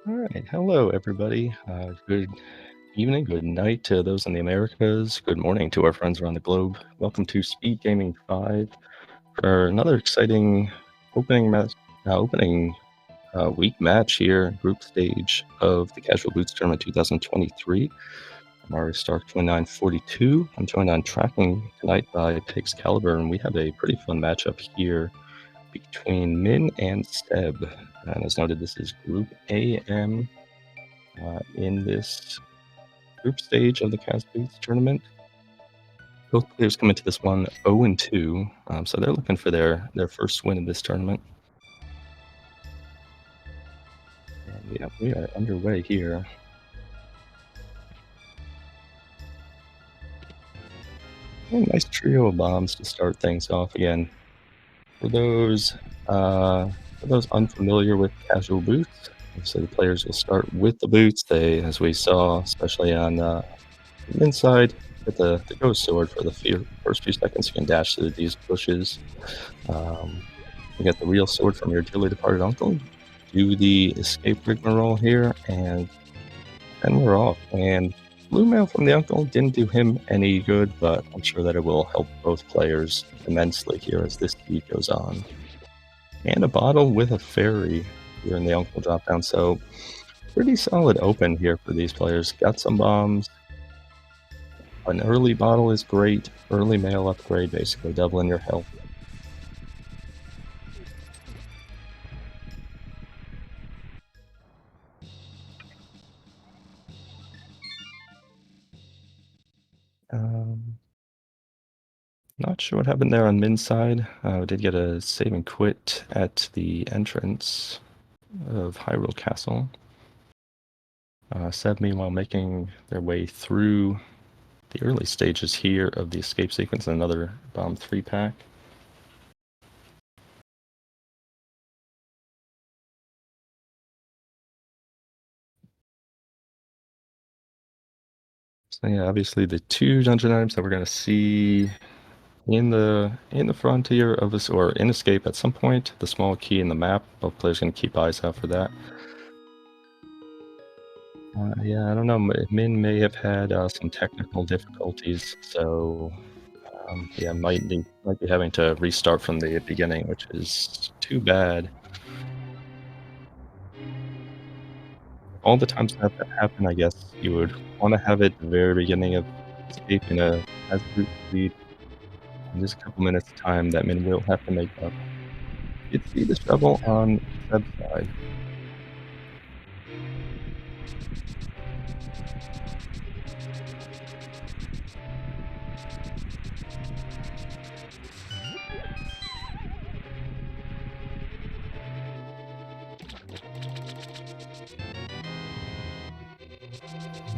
All right. Hello, everybody. Good evening, good night to those in the Americas. Good morning to our friends around the globe. Welcome to Speed Gaming 5 for another exciting opening week match here, group stage of the Casual Boots Tournament 2023. I'm Mario Stark 2942. I'm joined on tracking tonight by Pix Caliber, and we have a pretty fun matchup here between Min and Seb. And as noted, this is Group AM in this group stage of the Casual Boots Tournament. Both players come into this one 0-2, so they're looking for their first win in this tournament. And yeah, we are underway here. And nice trio of bombs to start things off again. For those unfamiliar with Casual Boots, so the players will start with the boots. They, as we saw, especially on the inside, get the ghost sword for the first few seconds. You can dash through these bushes. You get the real sword from your dearly departed uncle. Do the escape rigmarole here, and then we're off. And blue mail from the uncle didn't do him any good, but I'm sure that it will help both players immensely here as this feed goes on. And a bottle with a fairy here in the uncle drop down. So pretty solid open here for these players. Got some bombs. An early bottle is great. Early mail upgrade, basically doubling your health. Not sure what happened there on Min's side. We did get a save and quit at the entrance of Hyrule Castle. Seb, meanwhile, making their way through the early stages here of the escape sequence and another bomb 3-pack. So yeah, obviously the two dungeon items that we're going to see in the frontier of us, or in escape at some point, the small key in the map. Both players going to keep eyes out for that. Yeah, I don't know. Min may have had some technical difficulties, so yeah, might be having to restart from the beginning, which is too bad. All the times that happen, I guess you would want to have it at the very beginning of escape in a as group lead. In just a couple minutes time, that Min will have to make up. You'd see the shovel on Seb's side.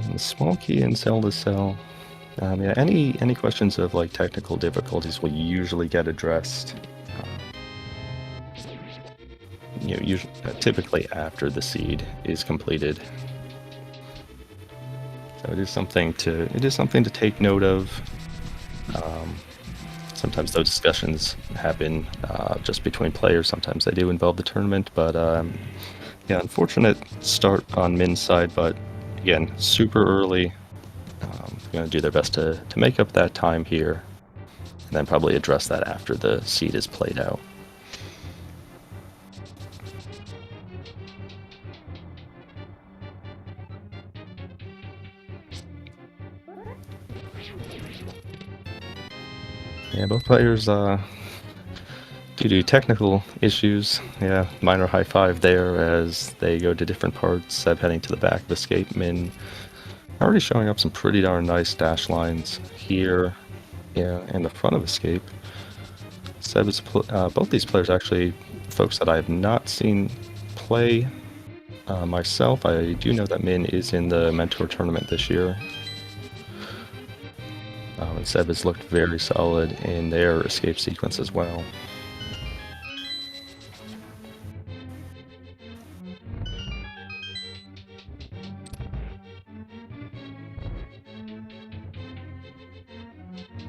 And the small key in cell to cell. Yeah, any questions of like technical difficulties will usually get addressed. Usually, typically after the seed is completed. So it is something to take note of. Sometimes those discussions happen just between players. Sometimes they do involve the tournament, but yeah, unfortunate start on Min's side. But again, super early. Going to do their best to make up that time here, and then probably address that after the seed is played out. Yeah, both players, due to technical issues, yeah, minor high five there as they go to different parts. Seb heading to the back of escape. Min already showing up some pretty darn nice dash lines here, yeah, in the front of escape. Seb is both these players actually folks that I have not seen play myself. I do know that Min is in the Mentor tournament this year. And Seb has looked very solid in their escape sequence as well.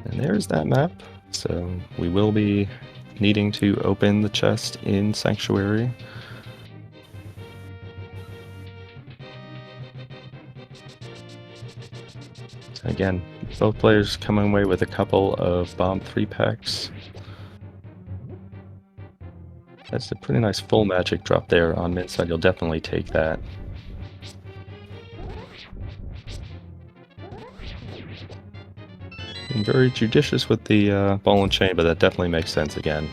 And there's that map. So we will be needing to open the chest in Sanctuary. Again, both players coming away with a couple of bomb 3-packs. That's a pretty nice full magic drop there on Min's side. You'll definitely take that. Being very judicious with the ball and chain, but that definitely makes sense again.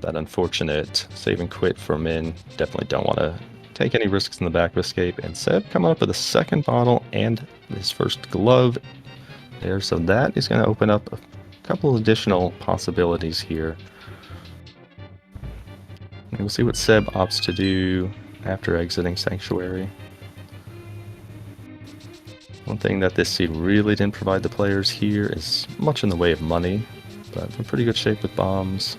That unfortunate save and quit for Min. Definitely don't want to take any risks in the back of escape. And Seb coming up with a second bottle and his first glove there. So that is going to open up a couple additional possibilities here. And we'll see what Seb opts to do after exiting Sanctuary. One thing that this seed really didn't provide the players here is much in the way of money, but in pretty good shape with bombs.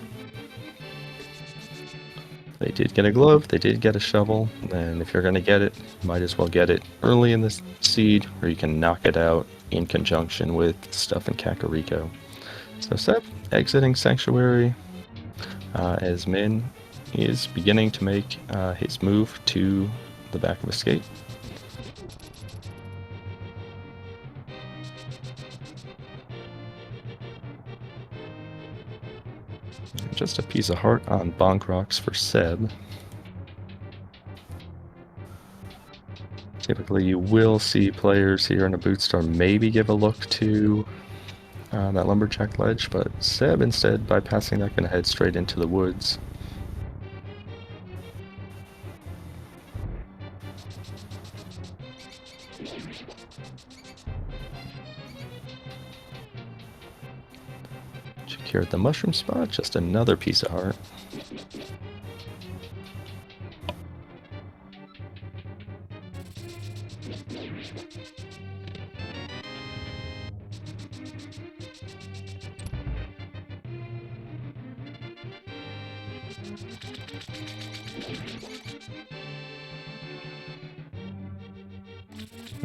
They did get a glove, they did get a shovel, and if you're going to get it, you might as well get it early in this seed, or you can knock it out in conjunction with stuff in Kakariko. So Seb exiting Sanctuary as Min is beginning to make his move to the back of escape. Just a piece of heart on Bonk Rocks for Seb. Typically you will see players here in a boot store maybe give a look to that lumberjack ledge, but Seb instead, bypassing that, gonna head straight into the woods. Here at the mushroom spot, just another piece of heart.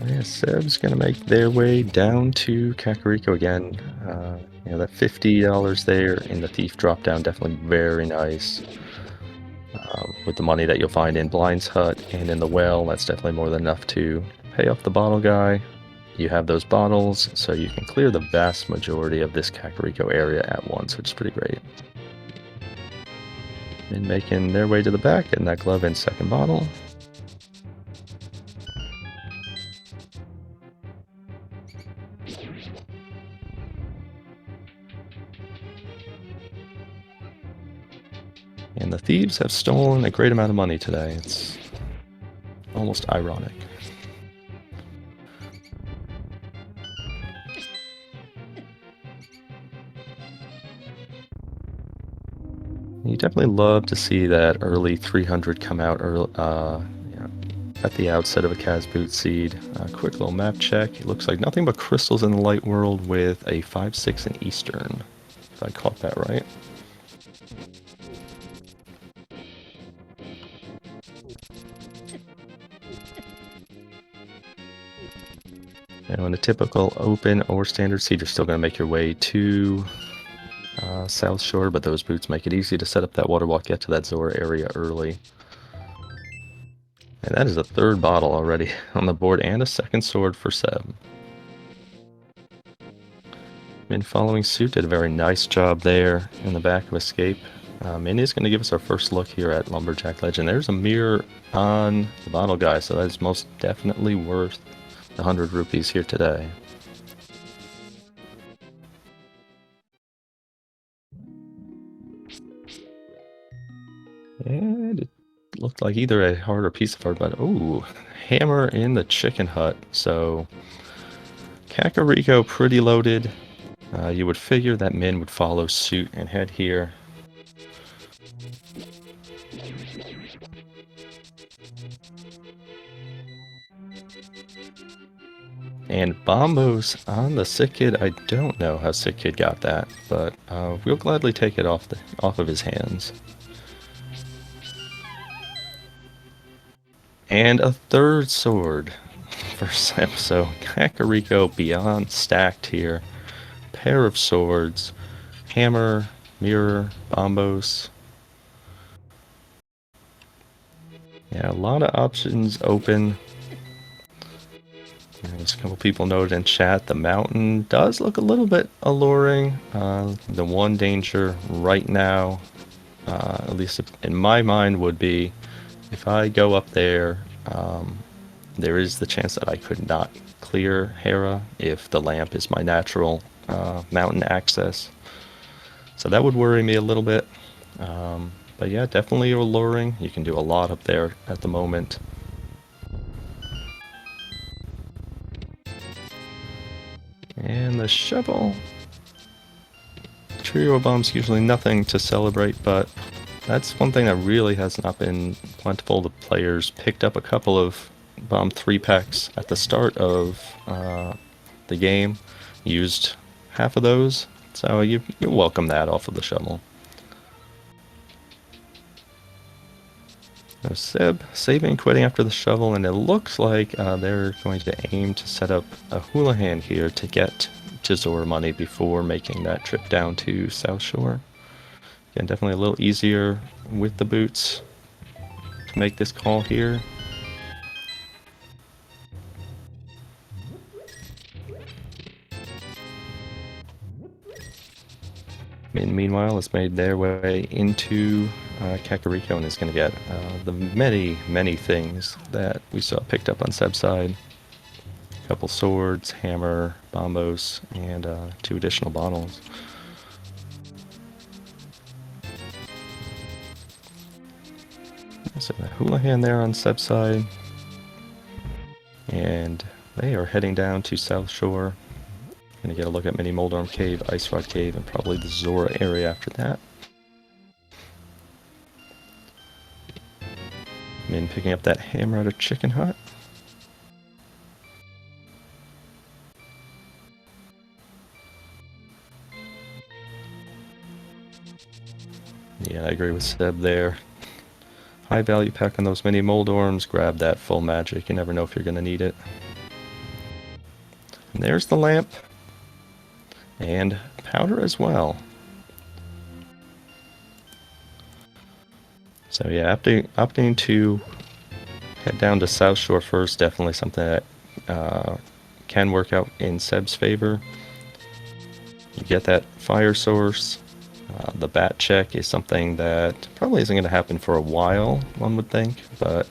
Yeah, Seb's gonna make their way down to Kakariko again. That $50 there in the thief drop down, definitely very nice. With the money that you'll find in Blind's Hut and in the well, that's definitely more than enough to pay off the bottle guy. You have those bottles, so you can clear the vast majority of this Kakariko area at once, which is pretty great. And making their way to the back, getting that glove and second bottle. And the thieves have stolen a great amount of money today. It's almost ironic. You definitely love to see that early 300 come out at the outset of a Kaz boot seed. Quick little map check. It looks like nothing but crystals in the light world with a 5-6 in Eastern, if I caught that right. In a typical open or standard seed, you're still going to make your way to South Shore, but those boots make it easy to set up that water walk, get to that Zora area early. And that is a third bottle already on the board, and a second sword for Seb. Min following suit, did a very nice job there in the back of escape. Min is going to give us our first look here at Lumberjack Legend. There's a mirror on the bottle guy, so that is most definitely worth the 100 rupees here today. And it looked like either a heart or piece of heart, but ooh, hammer in the chicken hut. So Kakariko pretty loaded. You would figure that Min would follow suit and head here. And Bombos on the Sick Kid. I don't know how Sick Kid got that, but we'll gladly take it off of his hands. And a third sword for Seb. So Kakariko beyond stacked here. Pair of swords, hammer, mirror, bombos. Yeah, a lot of options open. As a couple people noted in chat, the mountain does look a little bit alluring. The one danger right now, at least in my mind, would be if I go up there, there is the chance that I could not clear Hera if the lamp is my natural mountain access. So that would worry me a little bit. But yeah, definitely alluring. You can do a lot up there at the moment. And the shovel. Trio bombs, usually nothing to celebrate, but that's one thing that really has not been plentiful. The players picked up a couple of bomb 3-packs at the start of the game, used half of those, so you welcome that off of the shovel. So Seb saving, quitting after the shovel, and it looks like they're going to aim to set up a Houlihan here to get to Zora money before making that trip down to South Shore. Again, definitely a little easier with the boots to make this call here. Meanwhile, has made their way into Kakariko and is going to get the many things that we saw picked up on Seb's side. A couple swords, hammer, bombos, and 2 additional bottles. So the Houlihan there on Seb's side. And they are heading down to South Shore. Gonna get a look at Mini Moldarm Cave, Ice Rod Cave, and probably the Zora area after that. Min picking up that hammer out of Chicken Hut. Yeah, I agree with Seb there. High value pack on those Mini Moldorms. Grab that full magic. You never know if you're gonna need it. And there's the lamp. And powder as well. So yeah, opting to head down to South Shore first, definitely something that can work out in Seb's favor. You get that fire source. The bat check is something that probably isn't going to happen for a while, one would think, but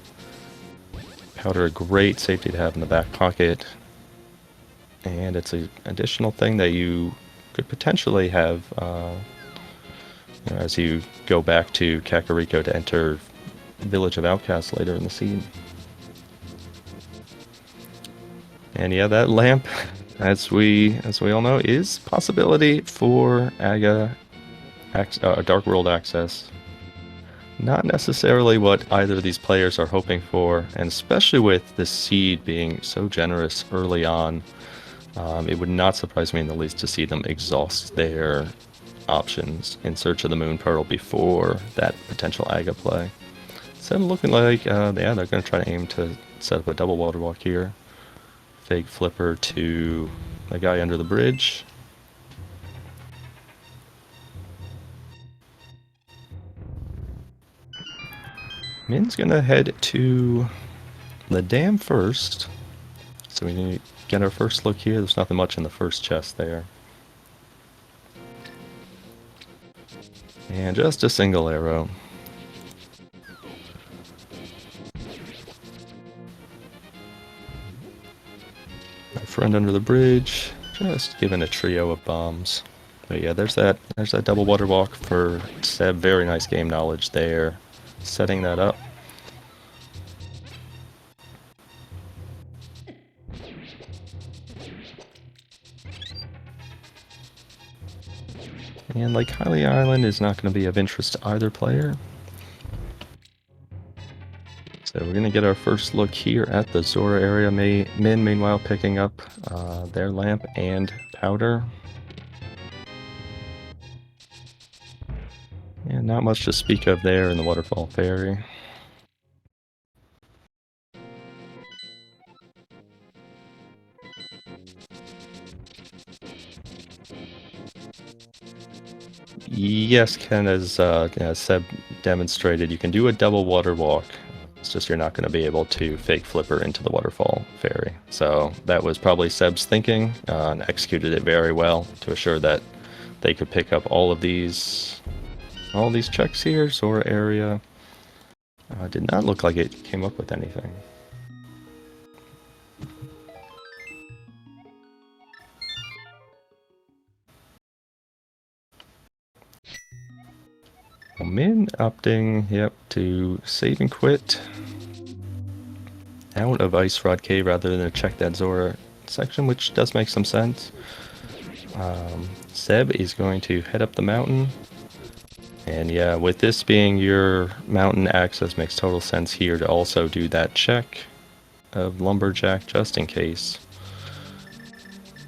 powder, a great safety to have in the back pocket. And it's an additional thing that you could potentially have as you go back to Kakariko to enter Village of Outcasts later in the scene. And yeah, that lamp, as we all know, is possibility for Aga Dark World access. Not necessarily what either of these players are hoping for, and especially with the seed being so generous early on, it would not surprise me in the least to see them exhaust their options in search of the Moon Pearl before that potential Aga play. So looking like, yeah, they're going to try to aim to set up a double water walk here. Fake flipper to the guy under the bridge. Min's going to head to the dam first. So we need to get our first look here. There's nothing much in the first chest there. And just a single arrow. Our friend under the bridge, just giving a trio of bombs. But yeah, there's that double water walk for Seb. Very nice game knowledge there. Setting that up. And Lake Hylia Island is not going to be of interest to either player. So we're going to get our first look here at the Zora area. Min, meanwhile, picking up their lamp and powder. And not much to speak of there in the Waterfall Ferry. Yes, Ken, as Seb demonstrated, you can do a double water walk. It's just you're not going to be able to fake flipper into the waterfall fairy. So that was probably Seb's thinking, and executed it very well to assure that they could pick up all these checks here. Zora area did not look like it came up with anything. Min opting, yep, to save and quit out of Ice Rod Cave rather than to check that Zora section, which does make some sense. Seb is going to head up the mountain. And yeah, with this being your mountain access, makes total sense here to also do that check of Lumberjack just in case.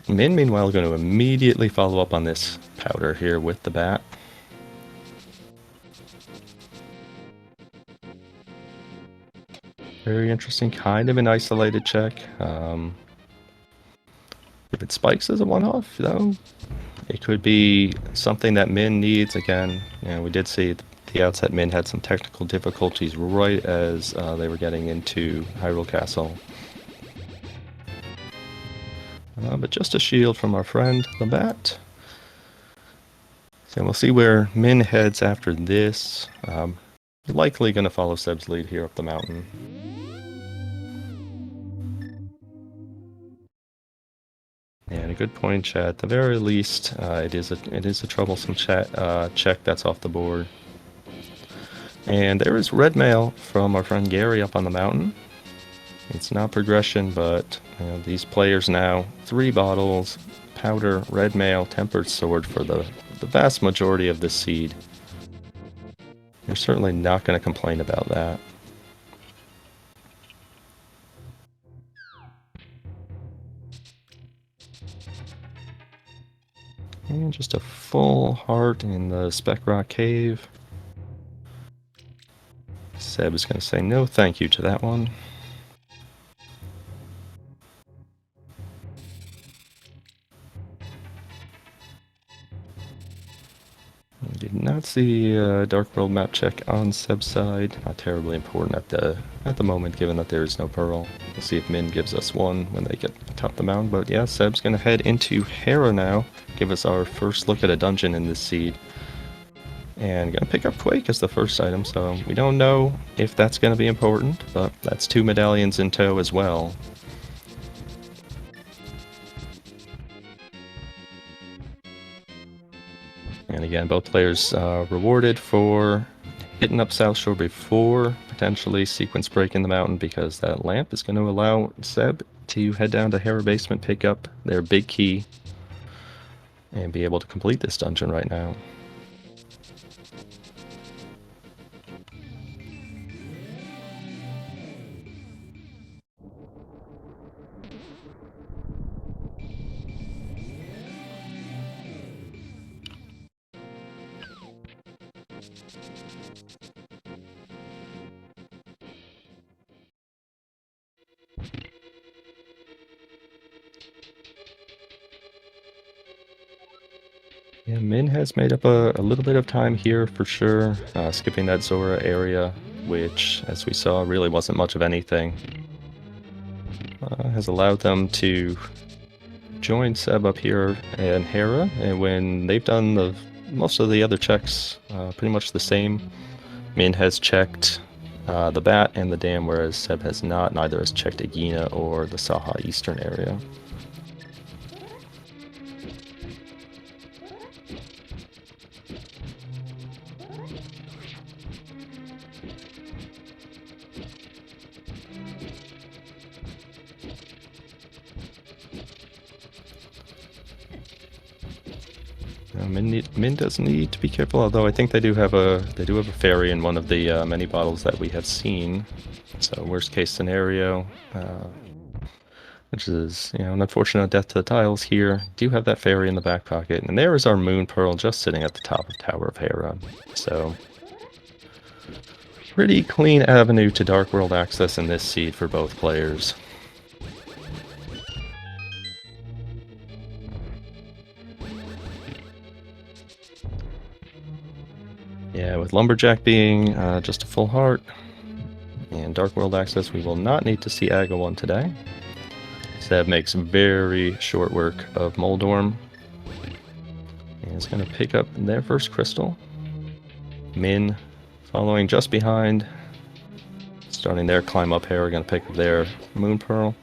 Min, meanwhile, going to immediately follow up on this powder here with the bat. Very interesting, kind of an isolated check. If it spikes as a one-off, though, it could be something that Min needs. Again, you know, we did see at the outset Min had some technical difficulties right as they were getting into Hyrule Castle. But just a shield from our friend, the bat. So we'll see where Min heads after this. Likely going to follow Seb's lead here up the mountain. And a good point, chat. At the very least, it is a troublesome check that's off the board. And there is red mail from our friend Gary up on the mountain. It's not progression, but you know, these players now 3 bottles, powder, red mail, tempered sword for the vast majority of this seed. You're certainly not going to complain about that. And just a full heart in the Spec Rock Cave. Seb is going to say no thank you to that one. We did not see a Dark World map check on Seb's side. Not terribly important at the moment, given that there is no Pearl. We'll see if Min gives us one when they get top the mound. But yeah, Seb's going to head into Hera now. Give us our first look at a dungeon in this seed. And going to pick up Quake as the first item, so we don't know if that's going to be important, but that's 2 medallions in tow as well. And again, both players rewarded for hitting up South Shore before potentially sequence breaking the mountain, because that lamp is going to allow Seb to head down to Hera Basement, pick up their big key, and be able to complete this dungeon right now. Yeah, Min has made up a little bit of time here for sure, skipping that Zora area, which, as we saw, really wasn't much of anything. Has allowed them to join Seb up here and Hera, and when they've done most of the other checks, pretty much the same. Min has checked the Bat and the Dam, whereas Seb has not. Neither has checked Agina or the Saha Eastern area. Min does need to be careful, although I think they do have a fairy in one of the many bottles that we have seen. So worst case scenario, which is, you know, an unfortunate death to the tiles here, do have that fairy in the back pocket, and there is our Moon Pearl just sitting at the top of Tower of Hera. So pretty clean avenue to Dark World access in this seed for both players. Yeah, with Lumberjack being just a full heart, And Dark World access, we will not need to see Aga 1 today. Seb makes very short work of Moldorm. And is going to pick up their first crystal. Min following just behind. Starting their climb up here, we're going to pick up their Moon Pearl.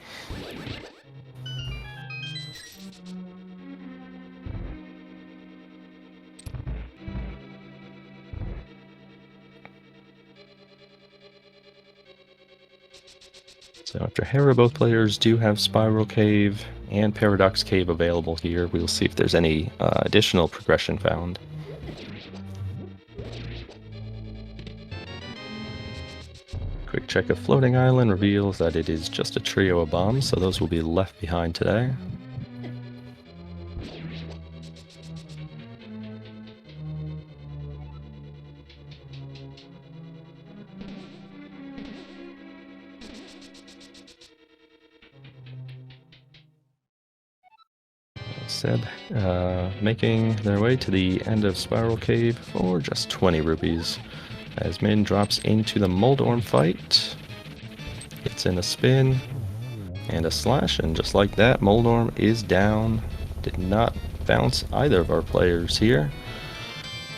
So after Hera, both players do have Spiral Cave and Paradox Cave available here. We'll see if there's any additional progression found. Quick check of Floating Island reveals that it is just a trio of bombs, so those will be left behind today. Seb making their way to the end of Spiral Cave for just 20 rupees. As Min drops into the Moldorm fight, it's in a spin and a slash, and just like that, Moldorm is down. Did not bounce either of our players here.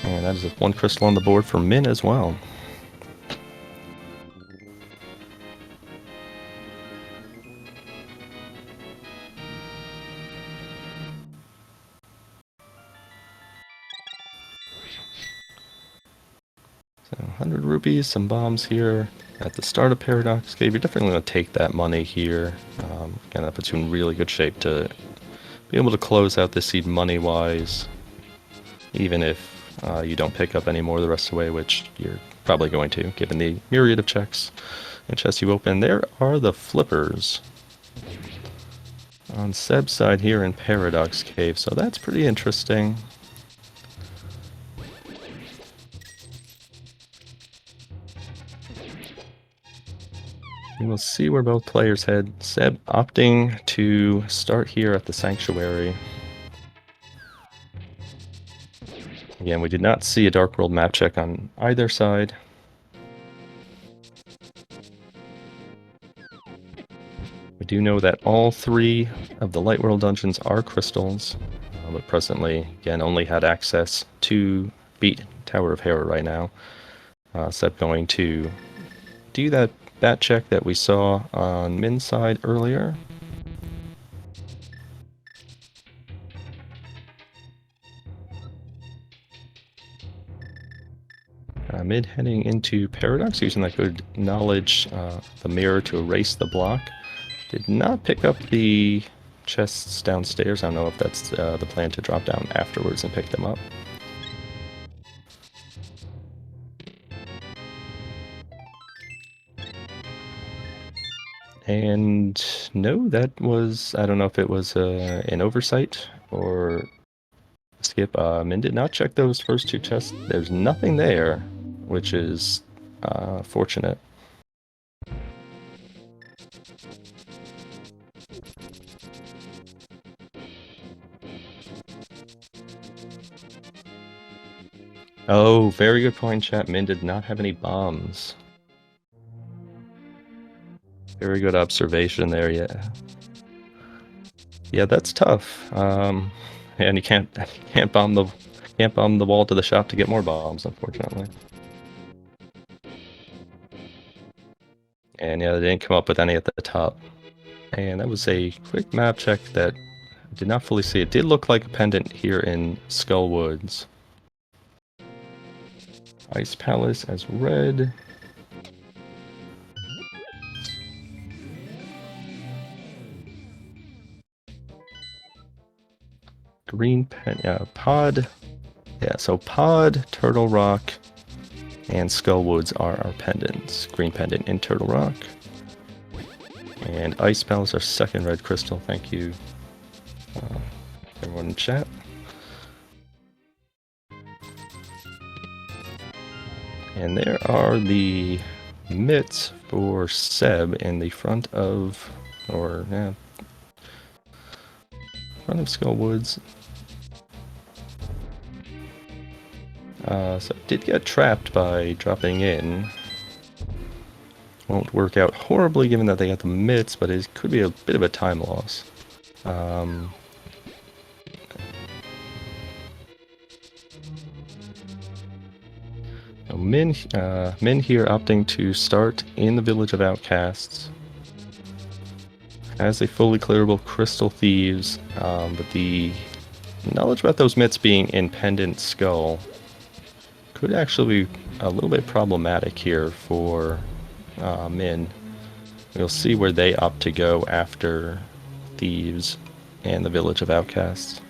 And that is one crystal on the board for Min as well. So 100 rupees, some bombs here at the start of Paradox Cave. You're definitely going to take that money here. Again, that puts you in really good shape to be able to close out this seed money-wise, even if you don't pick up any more the rest of the way, which you're probably going to, given the myriad of checks and chests you open. There are the flippers on Seb's side here in Paradox Cave, so that's pretty interesting. We will see where both players head. Seb opting to start here at the Sanctuary. Again, we did not see a Dark World map check on either side. We do know that all three of the Light World dungeons are crystals, but presently, again, only had access to beat Tower of Hera right now. Seb going to do that check that we saw on Min's side earlier. Mid heading into Paradox, using that good knowledge, the mirror to erase the block. Did not pick up the chests downstairs. I don't know if that's the plan to drop down afterwards and pick them up. And no, that was, I don't know if it was an oversight or a skip. Min did not check those first two chests. There's nothing there, which is fortunate. Oh, very good point, chat. Min did not have any bombs. Very good observation there, yeah. Yeah, that's tough. And you can't bomb the wall to the shop to get more bombs, unfortunately. And yeah, they didn't come up with any at the top. And that was a quick map check that I did not fully see. It did look like a pendant here in Skull Woods. Ice Palace as red. Green pod. Yeah, so pod, Turtle Rock, and Skull Woods are our pendants. Green pendant in Turtle Rock. And Ice Palace, our second red crystal. Thank you, everyone in chat. And there are the mitts for Seb in the front of, front of Skull Woods. So it did get trapped by dropping in. Won't work out horribly given that they got the mitts, but it could be a bit of a time loss. Min here opting to start in the Village of Outcasts. Has a fully clearable Crystal Thieves, but the knowledge about those mitts being in Pendant Skull could actually be a little bit problematic here for Min. We'll see where they opt to go after Thieves and the Village of Outcasts.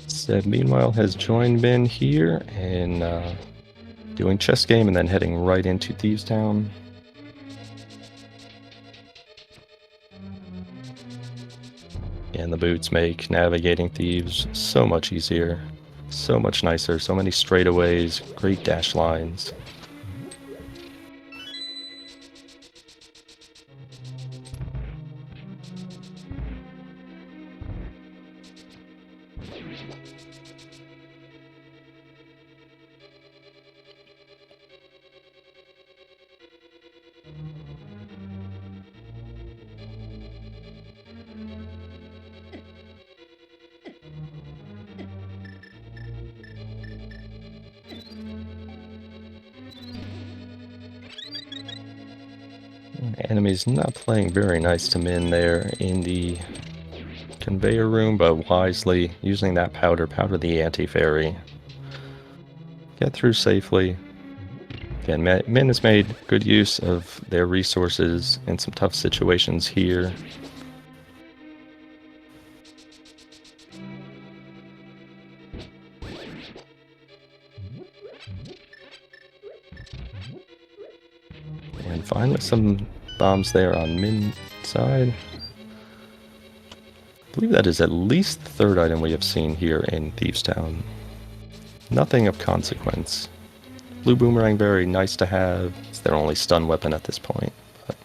Seb, meanwhile, has joined Min here and doing chess game and then heading right into Thieves Town. And the boots make navigating Thieves so much easier, so much nicer, so many straightaways, great dash lines. Enemy's not playing very nice to Min there in the conveyor room, but wisely using that powder the anti-fairy. Get through safely. Again, Min has made good use of their resources in some tough situations here. And finally some bombs there on Min's side. I believe that is at least the third item we have seen here in Thieves Town. Nothing of consequence. Blue Boomerang, very nice to have. It's their only stun weapon at this point. But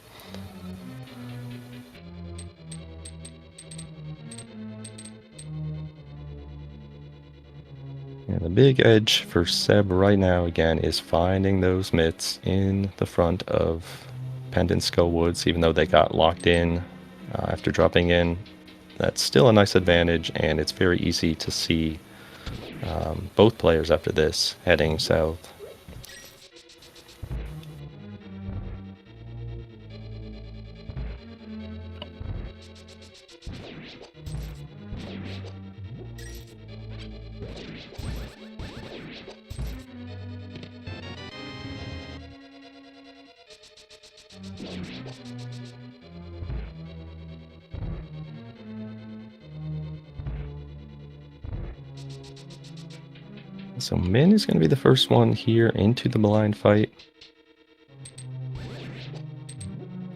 and the big edge for Seb right now, again, is finding those mitts in the front of Pendant Skull Woods, even though they got locked in after dropping in. That's still a nice advantage, and it's very easy to see both players after this heading south. So Min is going to be the first one here into the blind fight.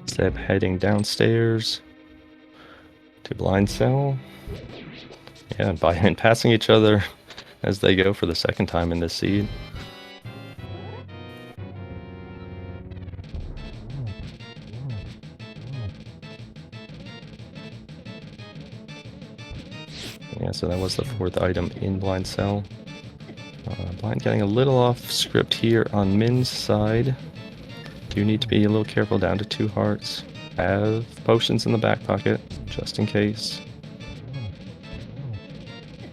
Seb heading downstairs to blind cell. Yeah, and passing each other as they go for the second time in this seed. Yeah, so that was the fourth item in blind cell. Blind getting a little off script here on Min's side. Do need to be a little careful, down to 2 hearts. Have potions in the back pocket, just in case.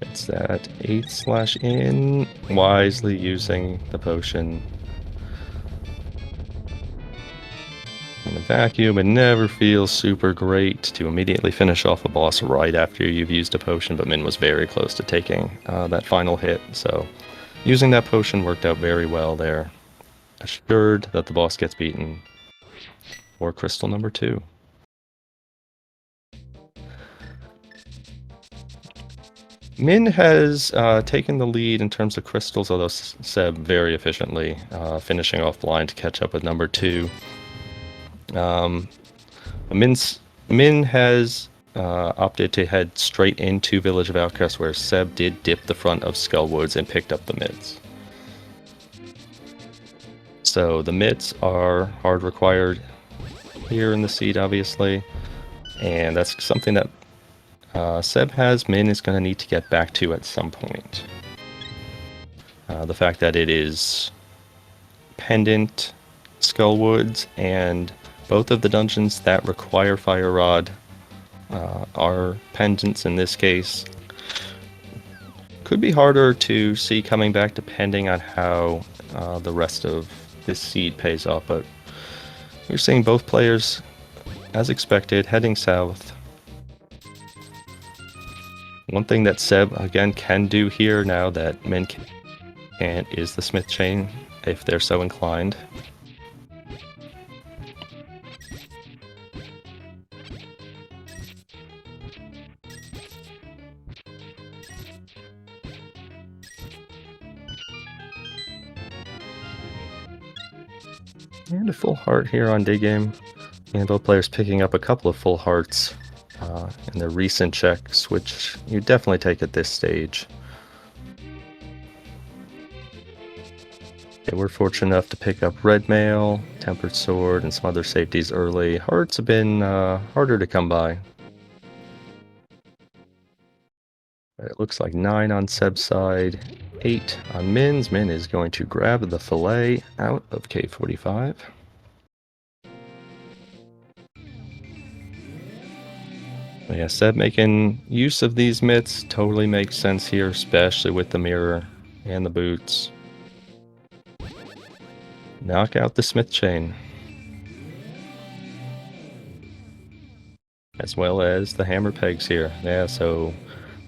It's that 8/in, wisely using the potion. In a vacuum, it never feels super great to immediately finish off a boss right after you've used a potion, but Min was very close to taking that final hit, so using that potion worked out very well there. Assured that the boss gets beaten for crystal number 2. Min has taken the lead in terms of crystals, although Seb very efficiently finishing off blind to catch up with number 2. Min has opted to head straight into Village of Outcasts, where Seb did dip the front of Skullwoods and picked up the mids. So the mids are hard required here in the seed, obviously, and that's something that Seb has. Min is going to need to get back to at some point. The fact that it is Pendant, Skullwoods, and both of the dungeons that require Fire Rod are pendants in this case. Could be harder to see coming back depending on how the rest of this seed pays off, but we're seeing both players, as expected, heading south. One thing that Seb, again, can do here now that Min can't is the Smith Chain, if they're so inclined. And a full heart here on Day Game, and both players picking up a couple of full hearts in their recent checks, which you definitely take at this stage. They were fortunate enough to pick up Red Mail, Tempered Sword, and some other safeties early. Hearts have been harder to come by. It looks like 9 on Seb's side, 8 on Min's. Min is going to grab the fillet out of K45. But yeah, Seb making use of these mitts totally makes sense here, especially with the mirror and the boots. Knock out the Smith Chain, as well as the hammer pegs here. Yeah, so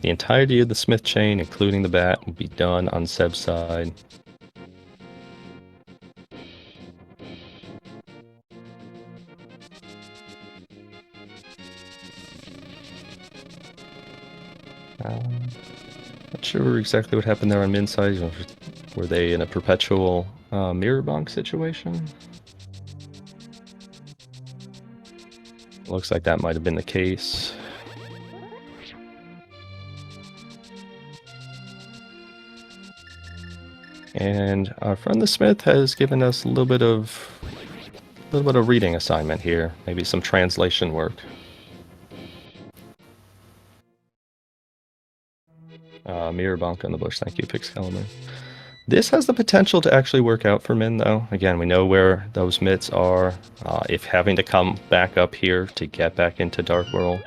the entirety of the Smith Chain, including the bat, will be done on Seb's side. Not sure exactly what happened there on Min's side. Were they in a perpetual mirror bonk situation? Looks like that might have been the case. And our friend the Smith has given us a little bit of reading assignment here, maybe some translation work. Mirror bonk on the bush, thank you, Pixcalmer. This has the potential to actually work out for Min, though. Again, we know where those mitts are. If having to come back up here to get back into Dark World,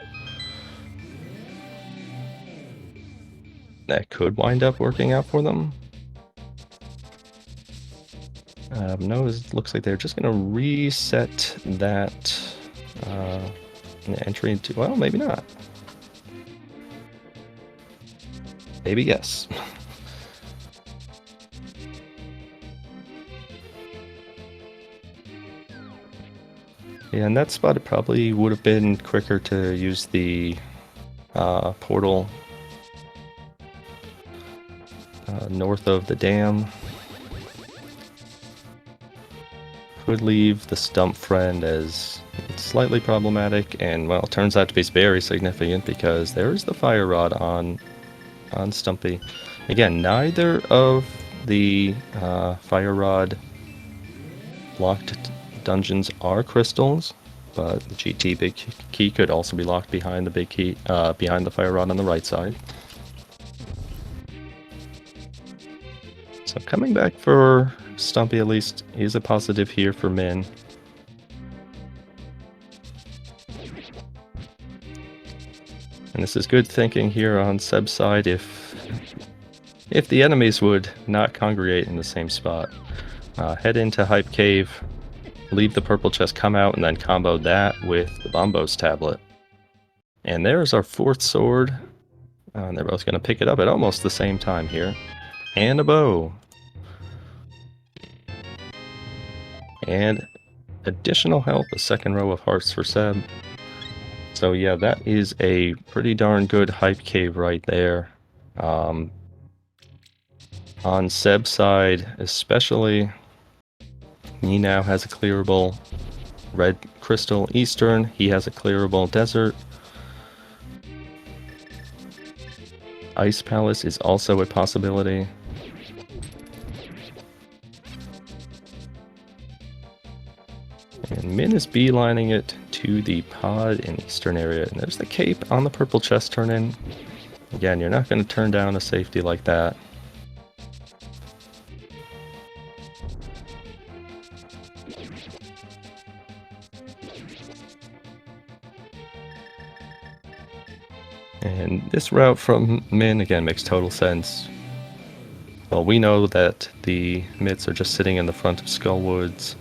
that could wind up working out for them. No, it looks like they're just going to reset that entry into... Well, maybe not. Maybe yes. Yeah, in that spot it probably would have been quicker to use the portal north of the dam. Could leave the stump friend as slightly problematic, and well, it turns out to be very significant because there's the fire rod on Stumpy. Again, neither of the fire rod locked dungeons are crystals, but the GT big key could also be locked behind the big key, behind the fire rod on the right side. So coming back for Stumpy at least is a positive here for Min. And this is good thinking here on Seb's side if the enemies would not congregate in the same spot. Head into Hype Cave, leave the purple chest, come out, and then combo that with the Bombos tablet. And there's our 4th sword. And they're both going to pick it up at almost the same time here. And a bow. And additional health, a 2nd row of hearts for Seb. So yeah, that is a pretty darn good Hype Cave right there. On Seb's side especially, he now has a clearable Red Crystal Eastern, he has a clearable Desert. Ice Palace is also a possibility. And Min is beelining it to the pod in eastern area. And there's the cape on the purple chest turn in. Again, you're not going to turn down a safety like that. And this route from Min, again, makes total sense. Well, we know that the mitts are just sitting in the front of Skullwoods.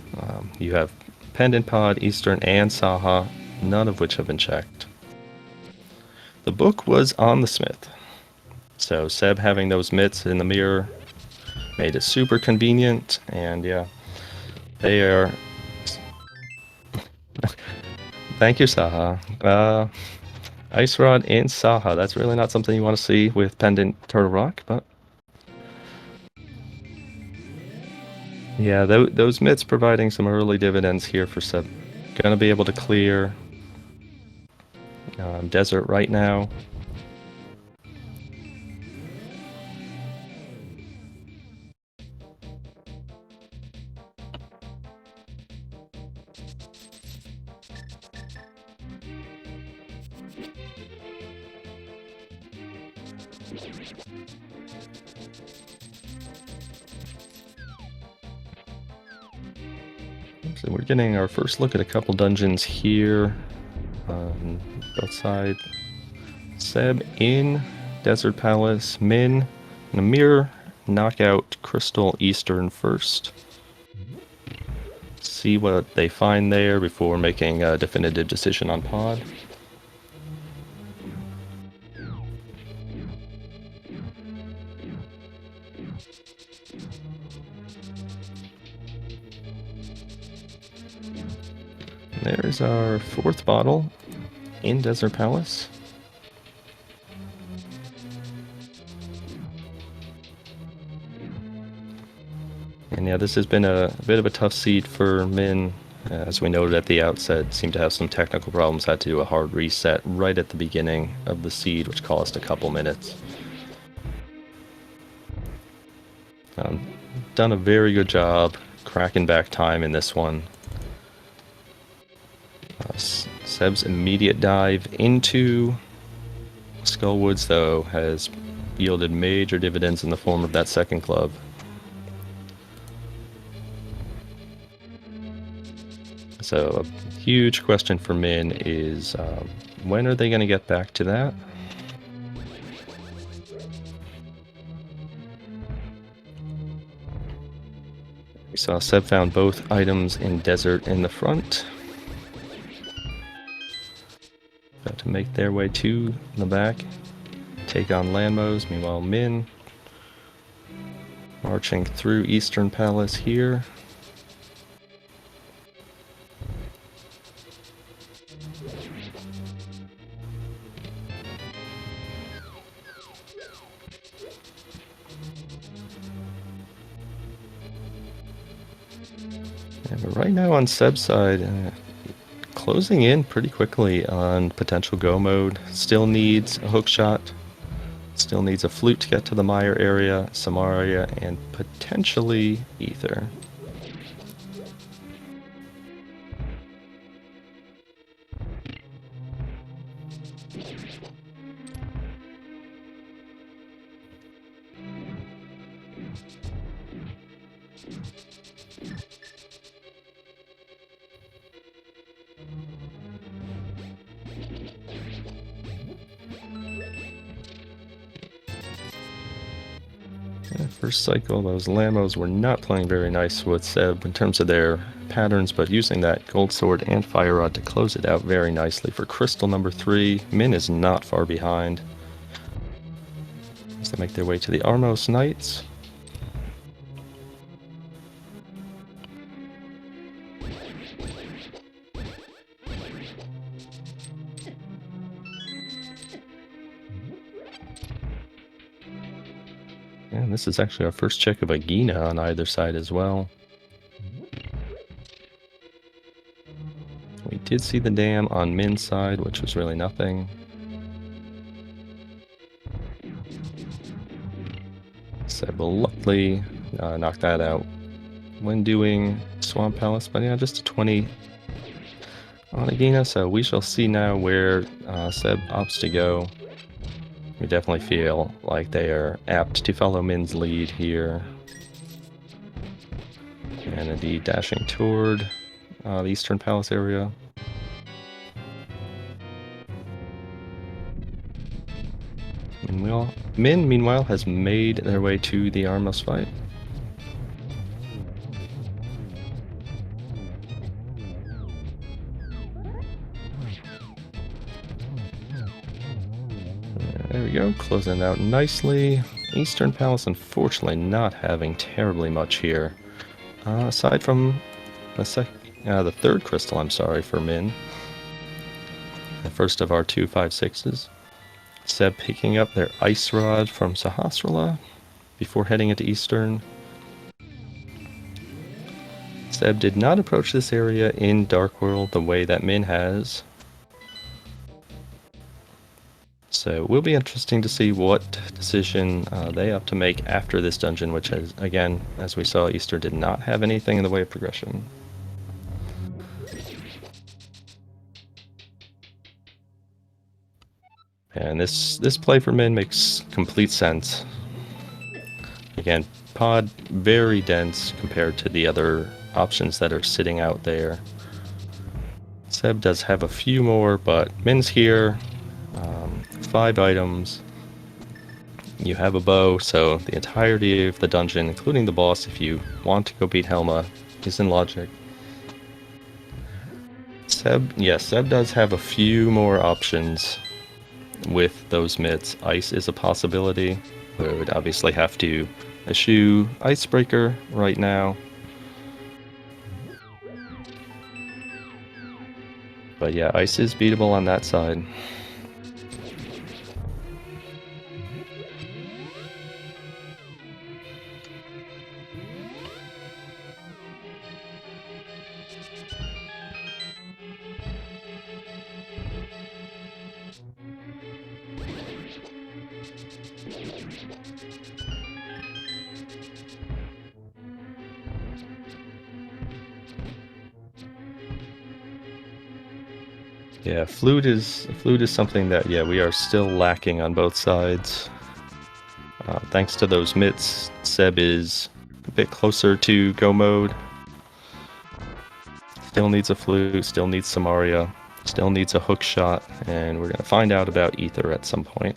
You have Pendant Pod, Eastern, and Saha, none of which have been checked. The book was on the Smith, so Seb having those mitts in the mirror made it super convenient, and yeah, they are... Thank you, Saha. Ice Rod in Saha, that's really not something you want to see with Pendant Turtle Rock, but... Yeah, those mitts providing some early dividends here for Seb. Gonna be able to clear desert right now. So we're getting our first look at a couple dungeons here on both sides. Seb in Desert Palace, Min in a mirror, knockout Crystal Eastern first. See what they find there before making a definitive decision on pod. There's our fourth bottle in Desert Palace. And yeah, this has been a bit of a tough seed for Min. As we noted at the outset, seemed to have some technical problems, had to do a hard reset right at the beginning of the seed, which cost a couple minutes. Done a very good job cracking back time in this one. Seb's immediate dive into Skullwoods, though, has yielded major dividends in the form of that second club. So a huge question for Min is, when are they going to get back to that? We saw Seb found both items in Desert in the front. About to make their way to the back, take on Landmos. Meanwhile, Min marching through Eastern Palace here. But right now on Seb's side, closing in pretty quickly on potential go mode. Still needs a hook shot. Still needs a flute to get to the mire area, Samaria, and potentially Ether. First cycle, those Lamos were not playing very nice with Seb in terms of their patterns, but using that Gold Sword and Fire Rod to close it out very nicely for Crystal number 3. Min is not far behind as they make their way to the Armos Knights. And this is actually our first check of Agina on either side as well. We did see the dam on Min's side, which was really nothing. Seb will luckily knock that out when doing Swamp Palace, but yeah, just a 20 on Agina, so we shall see now where Seb opts to go. We definitely feel like they are apt to follow Min's lead here. And indeed dashing toward the Eastern Palace area. Min, meanwhile, has made their way to the armless fight. There we go, closing it out nicely. Eastern Palace, unfortunately, not having terribly much here. Aside from the third crystal, I'm sorry, for Min. The first of our 2 5/6s. Seb picking up their Ice Rod from Sahasrara before heading into Eastern. Seb did not approach this area in Dark World the way that Min has. So it will be interesting to see what decision they have to make after this dungeon, which is, again, as we saw, Eastern did not have anything in the way of progression. And this play for Min makes complete sense. Again, pod very dense compared to the other options that are sitting out there. Seb does have a few more, but Min's here. 5 items. You have a bow, so the entirety of the dungeon, including the boss, if you want to go beat Helma, is in logic. Seb does have a few more options with those mitts. Ice is a possibility. We would obviously have to eschew Icebreaker right now. But yeah, ice is beatable on that side. Yeah, flute is something that, yeah, we are still lacking on both sides. Thanks to those mitts, Seb is a bit closer to go mode. Still needs a flute, still needs Samaria, still needs a hook shot, and we're going to find out about Ether at some point.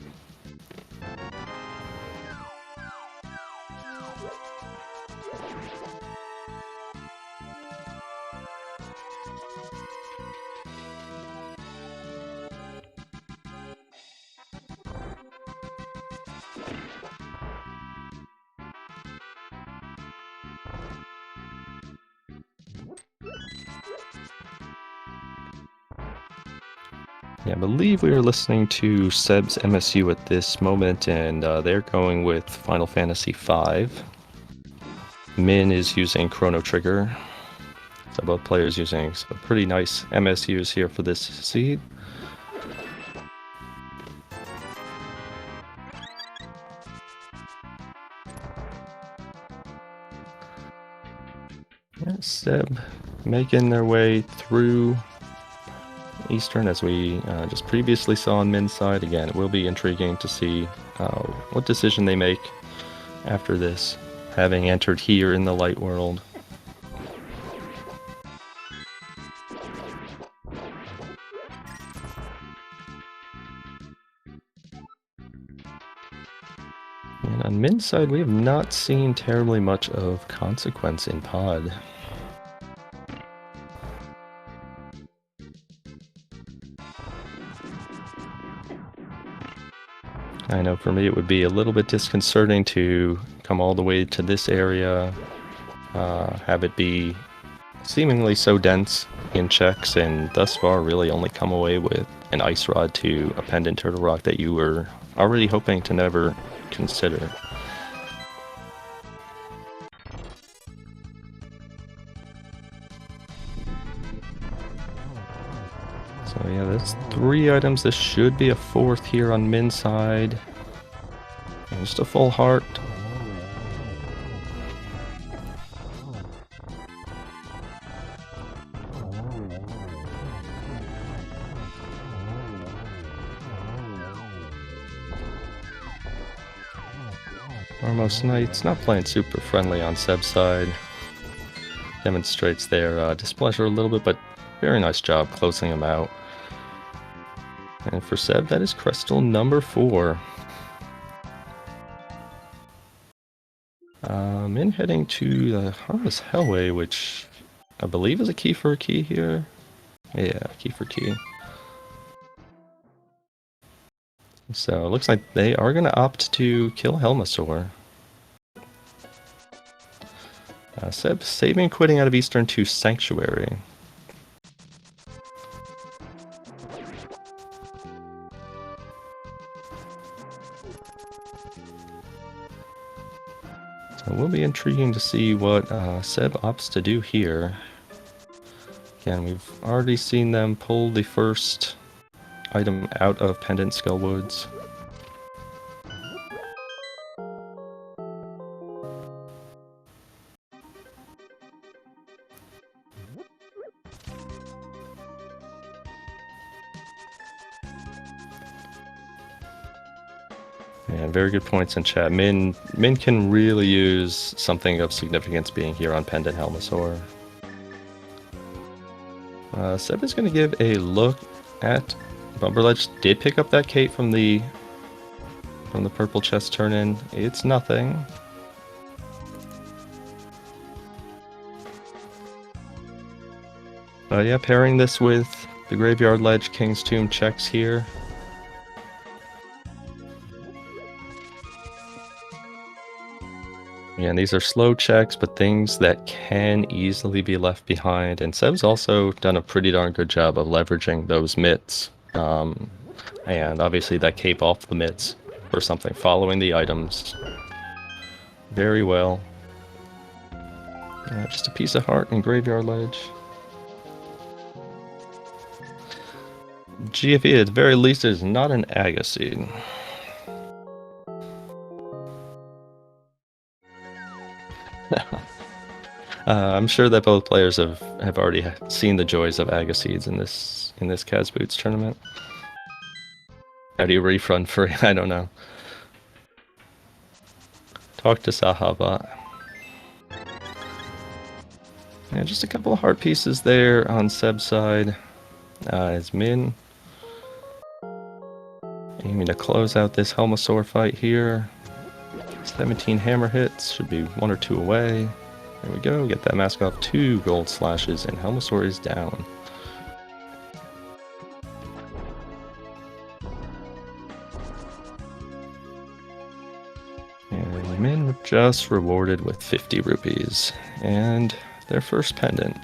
Yeah, I believe we are listening to Seb's MSU at this moment, and they're going with Final Fantasy V. Min is using Chrono Trigger. So both players using some pretty nice MSUs here for this seed. Yeah, Seb making their way through Eastern, as we just previously saw on Min's side. Again, it will be intriguing to see what decision they make after this, having entered here in the light world. And on Min's side, we have not seen terribly much of consequence in pod. I know for me it would be a little bit disconcerting to come all the way to this area, have it be seemingly so dense in checks, and thus far really only come away with an Ice Rod to a Pendant Turtle Rock that you were already hoping to never consider. So yeah, that's 3 items. This should be a 4th here on Min's side. And just a full heart. Almost Knights not playing super friendly on Seb's side. Demonstrates their displeasure a little bit, but very nice job closing him out. And for Seb, that is Crystal number 4. Min heading to the Harmless Hellway, which I believe is a key for a key here. Yeah, key for key. So it looks like they are going to opt to kill Helmasaur. Seb saving quitting out of Eastern to Sanctuary. So it will be intriguing to see what Seb opts to do here. Again, we've already seen them pull the first item out of Pendant Skullwoods. Yeah, very good points in chat. Min can really use something of significance being here on Pendant Helmasaur. Seb is going to give a look at Bumberledge. Did pick up that Kate from the purple chest turn-in. It's nothing. But yeah, pairing this with the Graveyard Ledge King's Tomb checks here. Yeah, these are slow checks, but things that can easily be left behind. And Seb's also done a pretty darn good job of leveraging those mitts. And obviously that cape off the mitts for something, following the items very well. Just a piece of heart and Graveyard Ledge. GFE, at the very least, is not an Agaseed. I'm sure that both players have already seen the joys of Agaseeds in this Kaz Boots tournament. How do you refund free? I don't know. Talk to Sahaba. Yeah, just a couple of heart pieces there on Seb's side. As Min aiming to close out this Helmasaur fight here. 17 hammer hits, should be 1 or 2 away. There we go, get that mask off, 2 gold slashes, and Helmasaur is down. And Min were just rewarded with 50 rupees, and their first pendant.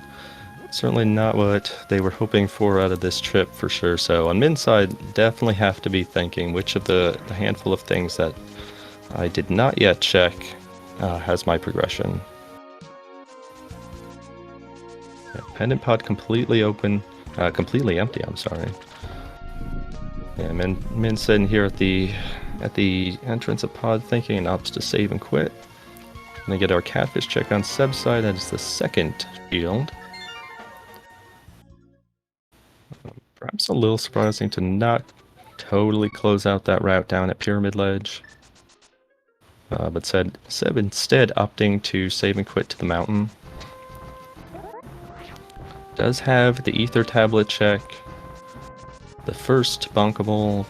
Certainly not what they were hoping for out of this trip for sure, so on Min's side, definitely have to be thinking which of the handful of things that I did not yet check has my progression. Yeah, pendant pod completely open, completely empty, I'm sorry. Yeah, Min sitting here at the entrance of pod thinking and opts to save and quit. And then get our catfish check on Seb's side, that is the second shield. Perhaps a little surprising to not totally close out that route down at Pyramid Ledge. But Seb instead opting to save and quit to the mountain. Does have the Ether Tablet check, the first bunkable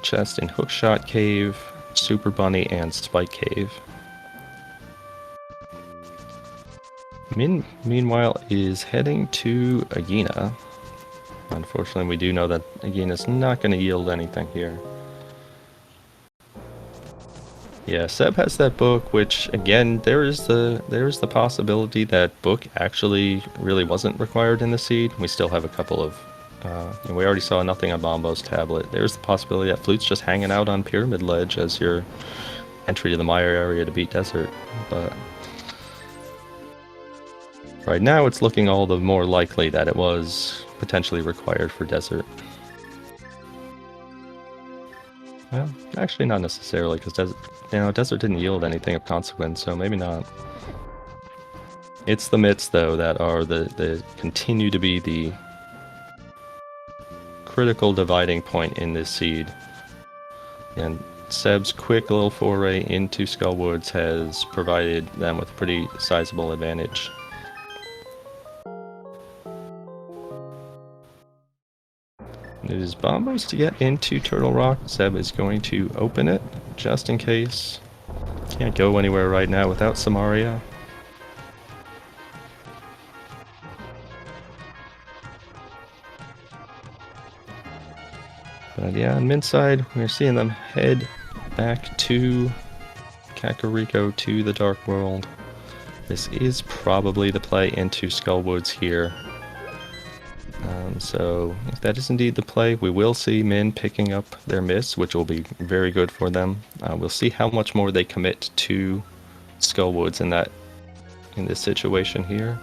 chest in Hookshot Cave, Super Bunny, and Spike Cave. Min, meanwhile, is heading to Agena. Unfortunately, we do know that Agena's not going to yield anything here. Yeah, Seb has that book, which again, there is the possibility that book actually really wasn't required in the seed. We still have a couple of, we already saw nothing on Bombo's tablet. There's the possibility that Flute's just hanging out on Pyramid Ledge as your entry to the Mire area to beat Desert, but right now it's looking all the more likely that it was potentially required for Desert. Well, actually not necessarily, because Desert didn't yield anything of consequence, so maybe not. It's the mitts, though, that are the continue to be the critical dividing point in this seed. And Seb's quick little foray into Skullwoods has provided them with a pretty sizable advantage. It is Bombo's to get into Turtle Rock. Seb is going to open it, just in case. Can't go anywhere right now without Samaria. But yeah, on Min's side, we're seeing them head back to Kakariko, to the Dark World. This is probably the play into Skullwoods here. So if that is indeed the play, we will see Min picking up their miss, which will be very good for them. We'll see how much more they commit to Skullwoods in this situation here.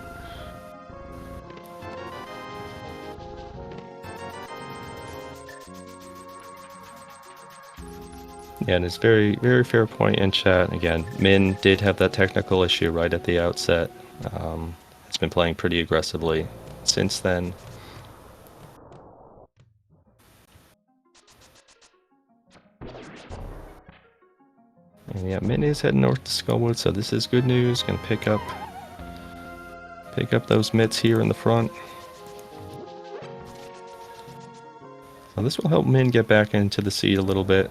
Yeah, and it's very, very fair point in chat. Again, Min did have that technical issue right at the outset. It's been playing pretty aggressively since then. And yeah, Min is heading north to Skullwood, so this is good news. Gonna pick up those mitts here in the front. So this will help Min get back into the seat a little bit.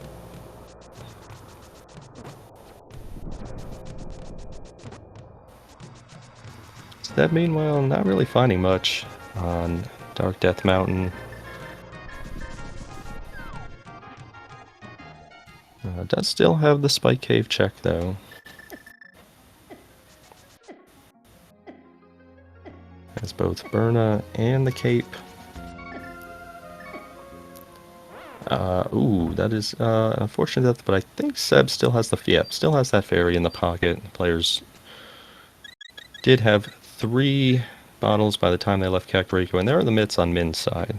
That meanwhile, not really finding much on Dark Death Mountain. Does still have the Spike Cave check though. Has both Berna and the Cape. Ooh, that is unfortunate death, but I think Seb still has still has that fairy in the pocket. The players did have 3 bottles by the time they left Kakariko, and there are the mitts on Min's side.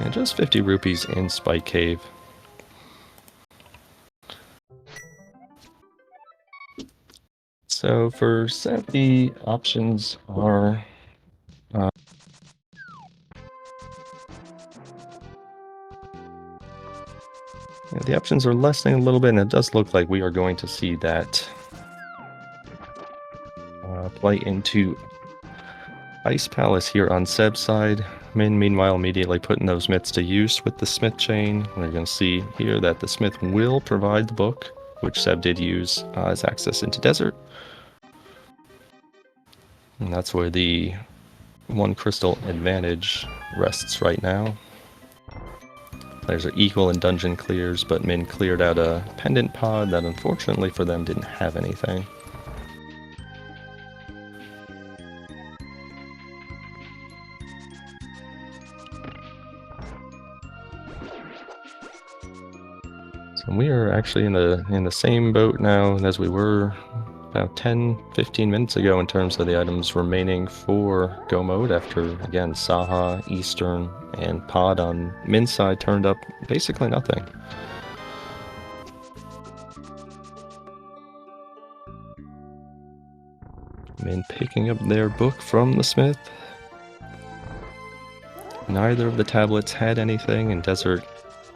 And just 50 rupees in Spike Cave. So for Seb, the options are... yeah, the options are lessening a little bit, and it does look like we are going to see that play into Ice Palace here on Seb's side. Min, meanwhile, immediately putting those mitts to use with the Smith chain. We're going to see here that the Smith will provide the book, which Seb did use as access into Desert. And that's where the 1 crystal advantage rests right now. Players are equal in dungeon clears, but Min cleared out a pendant pod that unfortunately for them didn't have anything. So we are actually in the same boat now as we were about 10-15 minutes ago in terms of the items remaining for Go Mode after, again, Saha, Eastern, and Pod on Min's side turned up basically nothing. Min picking up their book from the Smith. Neither of the tablets had anything, and Desert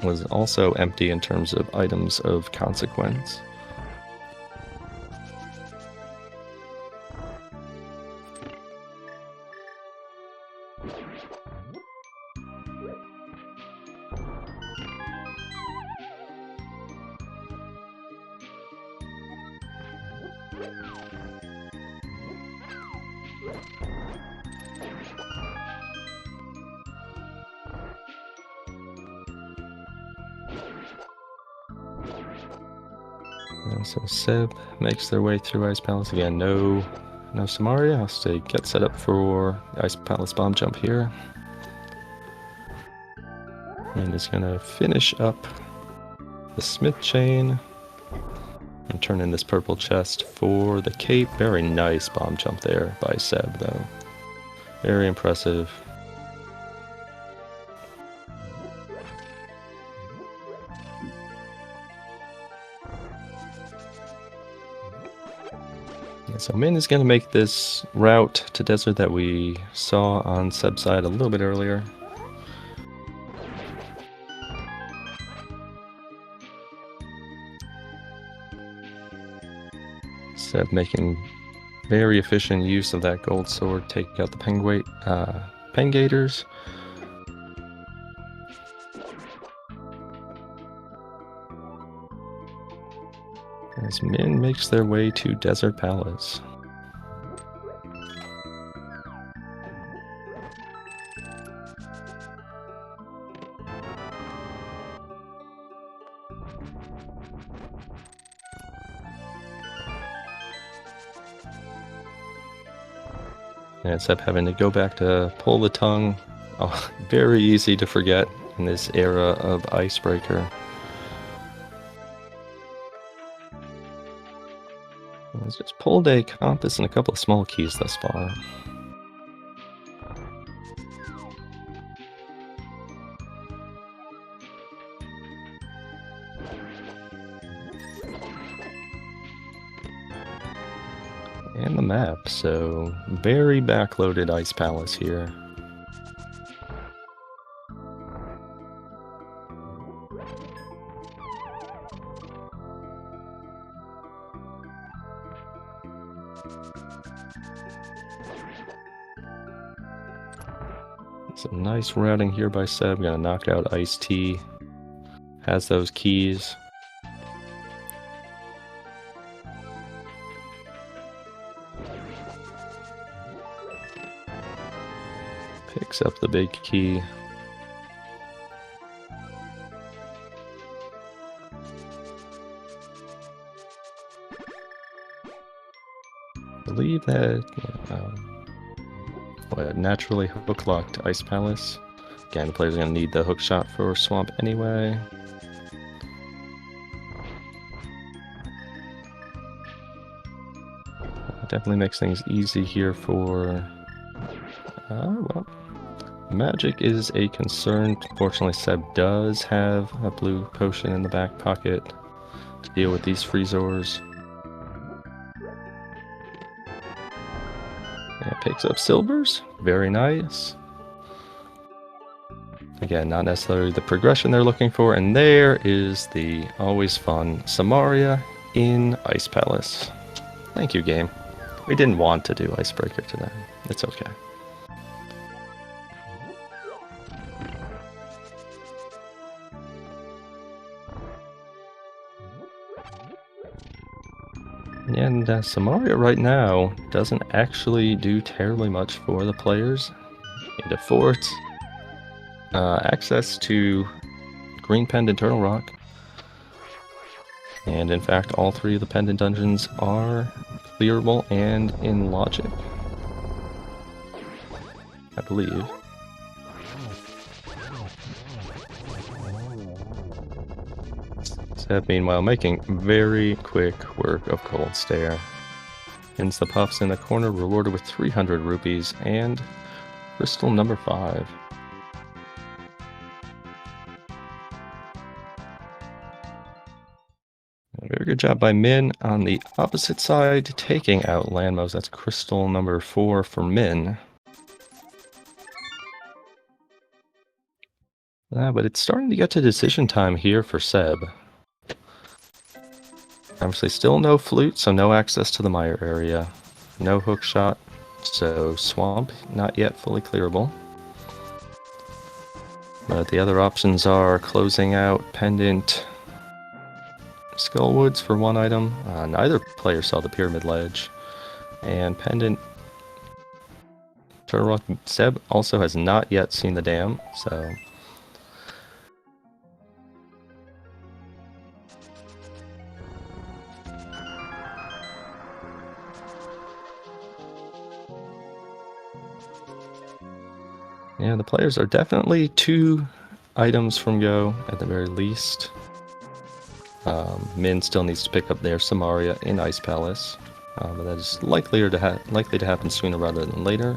was also empty in terms of items of consequence. And so Seb makes their way through Ice Palace again. No Samaria. Has to get set up for Ice Palace bomb jump here. And is gonna finish up the Smith chain and turn in this purple chest for the cape. Very nice bomb jump there by Seb, though. Very impressive. So Min is going to make this route to Desert that we saw on Seb's side a little bit earlier. Seb making very efficient use of that gold sword, take out the pengators. As Min makes their way to Desert Palace. And Seb having to go back to pull the tongue. Oh, very easy to forget in this era of Icebreaker. It's just pulled a compass and a couple of small keys thus far. And the map, so very backloaded Ice Palace here. Some nice routing here by Seb. Gonna knock out Ice Tea. Has those keys. Picks up the big key. I believe that naturally hook-locked Ice Palace. Again, the player's going to need the hook shot for Swamp anyway. Definitely makes things easy here for... well, magic is a concern. Fortunately, Seb does have a blue potion in the back pocket to deal with these Freezors. And picks up silvers. Very nice. Again, not necessarily the progression they're looking for. And there is the always fun Samaria in Ice Palace. Thank you, game. We didn't want to do Icebreaker today. It's okay. And Samaria right now doesn't actually do terribly much for the players. It affords access to Green Pendant Turtle Rock. And in fact, all three of the pendant dungeons are clearable and in logic, I believe. Seb, meanwhile, making very quick work of Cold Stare. Hins the puffs in the corner, rewarded with 300 rupees and crystal number 5. Very good job by Min on the opposite side, taking out Landmos. That's crystal number 4 for Min. But it's starting to get to decision time here for Seb. Obviously still no flute, so no access to the mire area. No hook shot, so swamp not yet fully clearable. But the other options are closing out pendant Skullwoods for one item. Neither player saw the pyramid ledge. And pendant Turtle Rock. Seb also has not yet seen the dam, so... yeah, the players are definitely 2 items from go, at the very least. Min still needs to pick up their Samaria in Ice Palace, but that is likely to happen sooner rather than later.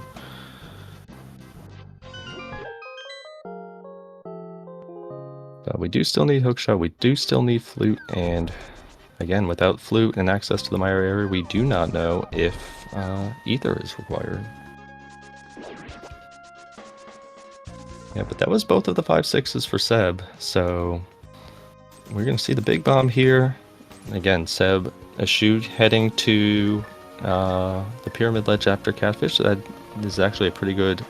But we do still need hookshot, we do still need flute, and again, without flute and access to the mire area, we do not know if ether is required. Yeah, but that was both of the 5/6s for Seb, so we're going to see the big bomb here. Again, Seb eschewed heading to the Pyramid Ledge after Catfish, so that is actually a pretty good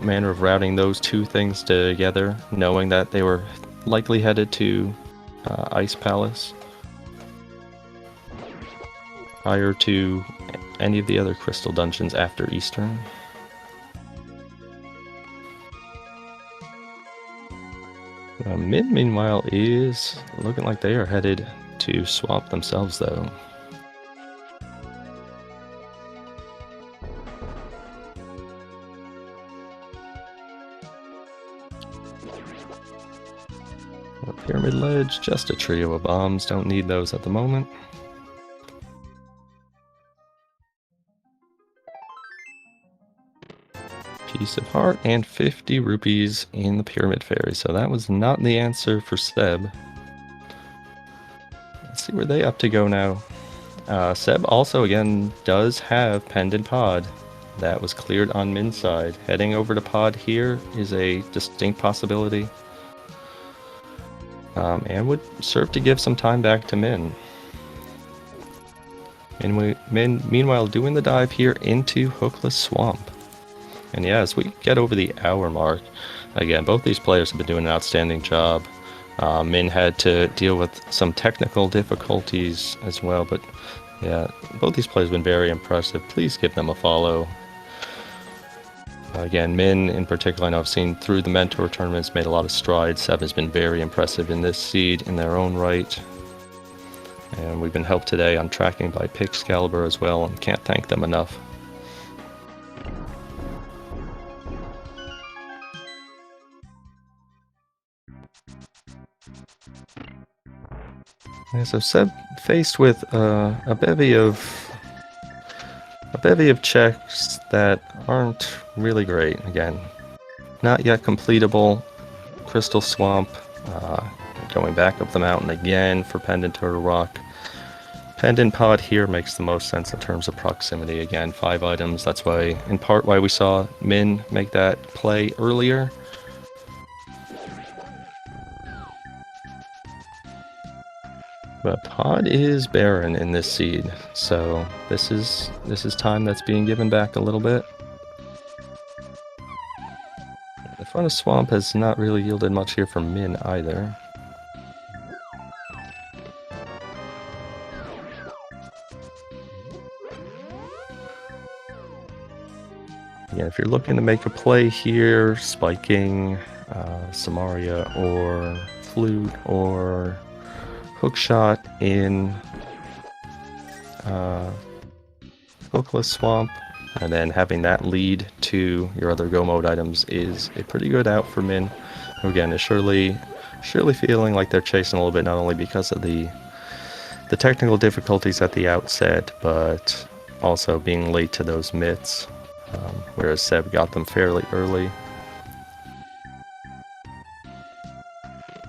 manner of routing those two things together, knowing that they were likely headed to Ice Palace prior to any of the other crystal dungeons after Eastern. Min, meanwhile, is looking like they are headed to Swamp themselves, though. Pyramid Ledge, just a trio of bombs. Don't need those at the moment. Piece of heart and 50 rupees in the Pyramid Fairy. So that was not the answer for Seb. Let's see where they up to go now. Seb also, again, does have Pendant Pod. That was cleared on Min's side. Heading over to Pod here is a distinct possibility. And would serve to give some time back to Min. And Min, meanwhile, doing the dive here into Hookless Swamp. And yeah, as we get over the hour mark, again, both these players have been doing an outstanding job. Min had to deal with some technical difficulties as well, but yeah, both these players have been very impressive. Please give them a follow. Again, Min in particular, I know I've seen through the mentor tournaments, made a lot of strides. Seb has been very impressive in this seed in their own right. And we've been helped today on tracking by Pixcalibur as well, and can't thank them enough. Yeah, so Seb faced with a bevy of checks that aren't really great. Again, not yet completable. Crystal Swamp, going back up the mountain again for Pendant Turtle Rock. Pendant Pod here makes the most sense in terms of proximity. Again, 5 items. That's why, in part, why we saw Min make that play earlier. But Pod is barren in this seed, so this is time that's being given back a little bit. The front of Swamp has not really yielded much here for Min either. Again, if you're looking to make a play here, spiking Samaria or Flute or Hookshot in Hookless Swamp, and then having that lead to your other go mode items is a pretty good out for Min, who again is surely feeling like they're chasing a little bit, not only because of the technical difficulties at the outset, but also being late to those myths, whereas Seb got them fairly early.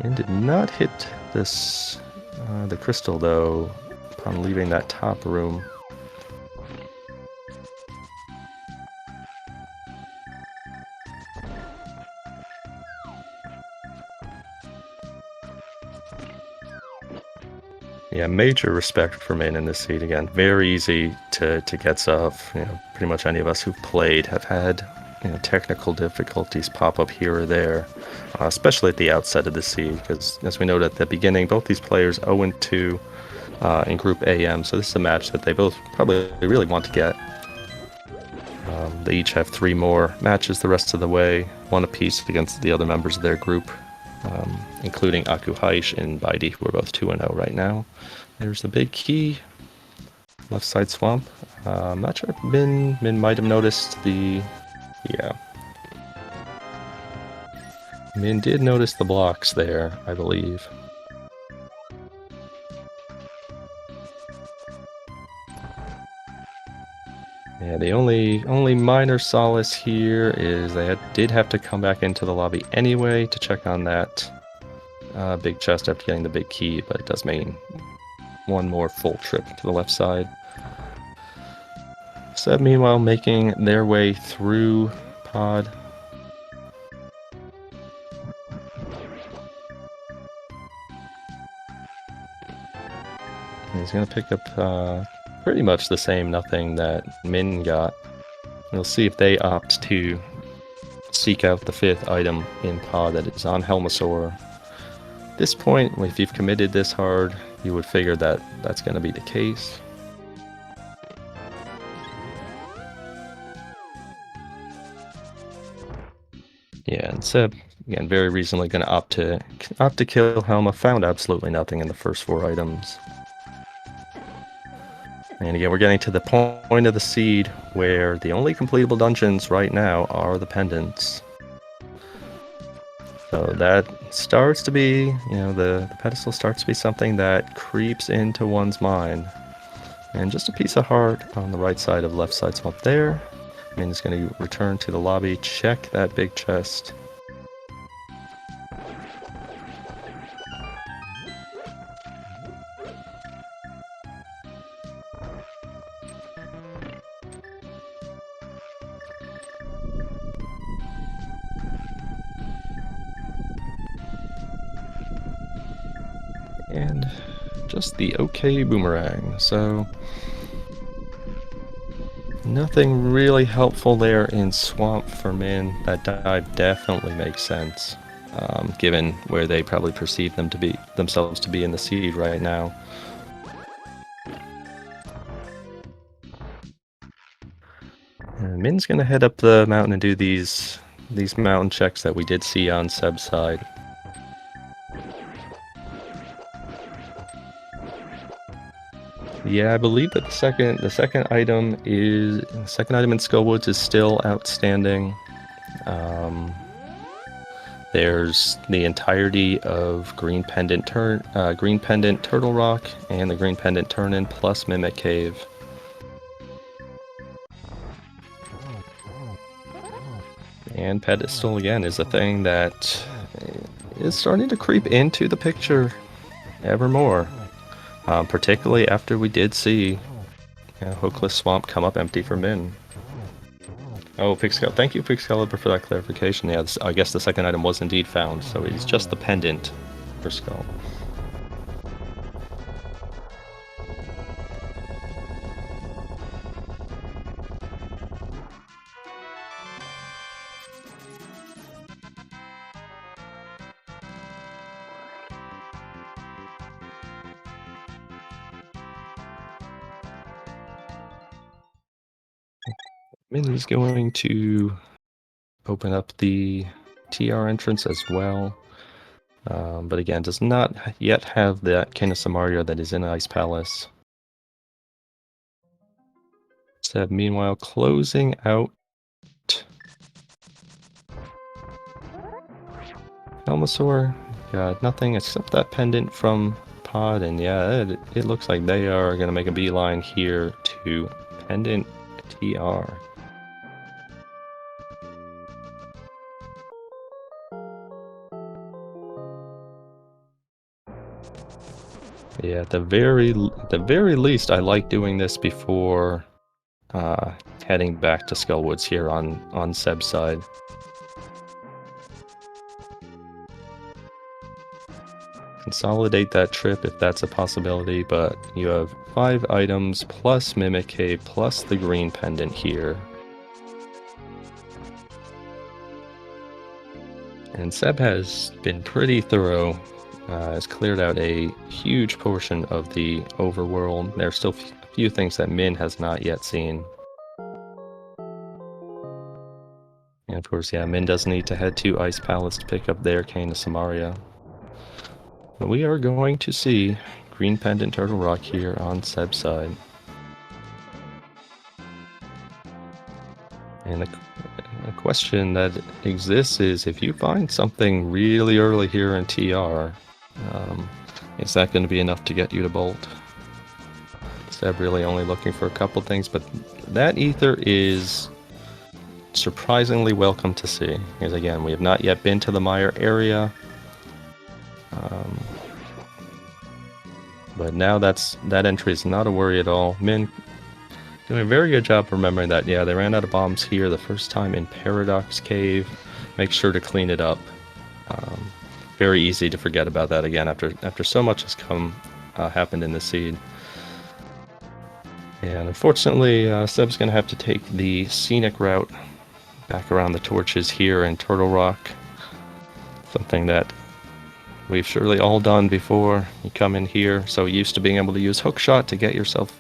And did not hit this the crystal, though, upon leaving that top room. Yeah, major respect for Min in this seed. Again, very easy to get stuff. You know, pretty much any of us who've played have had technical difficulties pop up here or there, especially at the outset of the seed, because as we noted at the beginning, both these players 0-2 in Group AM, so this is a match that they both probably really want to get. They each have 3 more matches the rest of the way, 1 apiece against the other members of their group, including Aku Haish and Baidi, who are both 2-0 right now. There's the big key, left side Swamp. I'm not sure if Min might have noticed the... Yeah. Min did notice the blocks there, I believe. Yeah, the only minor solace here is they did have to come back into the lobby anyway to check on that big chest after getting the big key, but it does mean 1 more full trip to the left side. Seb, meanwhile, making their way through Pod. He's going to pick up pretty much the same nothing that Min got. We'll see if they opt to seek out the 5th item in pod that is on Helmasaur. At this point, if you've committed this hard, you would figure that that's going to be the case. Yeah, and Seb, again, very reasonably going to opt to kill Helma. Found absolutely nothing in the first 4 items. And again, we're getting to the point of the seed where the only completable dungeons right now are the pendants. So that starts to be, the pedestal starts to be something that creeps into one's mind. And just a piece of heart on the right side of left side swamp there. Min's going to return to the lobby, check that big chest. And just the okay boomerang. So nothing really helpful there in swamp for Min. That dive definitely makes sense, given where they probably perceive themselves to be in the seed right now. And Min's gonna head up the mountain and do these mountain checks that we did see on Seb's side. Yeah, I believe that the second item in Skullwoods is still outstanding. There's the entirety of Green Pendant Turtle Rock and the Green Pendant Turn-In plus Mimic Cave. And pedestal again is a thing that is starting to creep into the picture ever more. Particularly after we did see Hookless Swamp come up empty for Min. Oh, thank you, Pixcalibur, for that clarification. Yeah, I guess the second item was indeed found, so it's just the pendant for Skull. Min is going to open up the TR entrance as well, but again, does not yet have that King of Samaria that is in Ice Palace. Seb, meanwhile, closing out Helmasaur. Got nothing except that pendant from Pod, and yeah, it looks like they are going to make a beeline here to Pendant TR. Yeah, at the very least, I like doing this before heading back to Skullwoods here on Seb's side. Consolidate that trip if that's a possibility, but you have 5 items plus Mimic Cave plus the green pendant here. And Seb has been pretty thorough. Has cleared out a huge portion of the overworld. There are still a few things that Min has not yet seen. And of course, yeah, Min does need to head to Ice Palace to pick up their Cane of Samaria. But we are going to see Green Pendant Turtle Rock here on Seb's side. And a question that exists is, if you find something really early here in TR, is that going to be enough to get you to bolt? Seb really only looking for a couple things, but that ether is surprisingly welcome to see. Because again, we have not yet been to the Mire area. But now that entry is not a worry at all. Min doing a very good job remembering that, yeah, they ran out of bombs here the first time in Paradox Cave. Make sure to clean it up. Very easy to forget about that again after so much has happened in the seed. Yeah, and unfortunately, Seb's going to have to take the scenic route back around the torches here in Turtle Rock. Something that we've surely all done before. You come in here, so used to being able to use hookshot to get yourself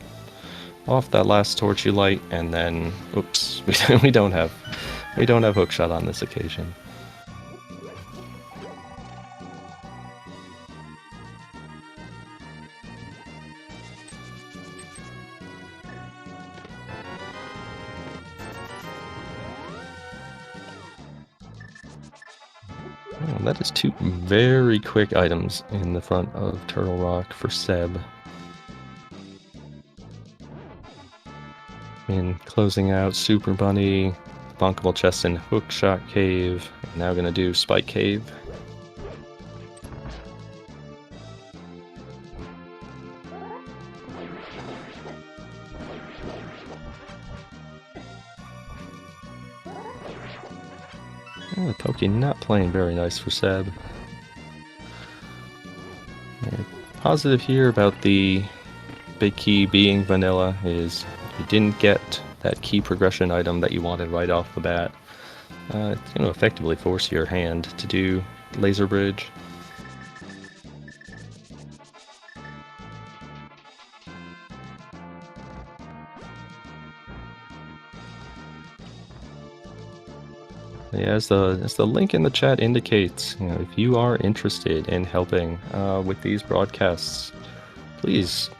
off that last torch you light, and then, oops, we don't have hookshot on this occasion. Oh, that is 2 very quick items in the front of Turtle Rock for Seb. And closing out Super Bunny, Bonkable Chest and Hookshot Cave. Now gonna do Spike Cave. Oh, the Pokey not playing very nice for Seb. Positive here about the big key being vanilla is you didn't get that key progression item that you wanted right off the bat. It's going to effectively force your hand to do Laser Bridge. Yeah, as the link in the chat indicates, if you are interested in helping with these broadcasts, please,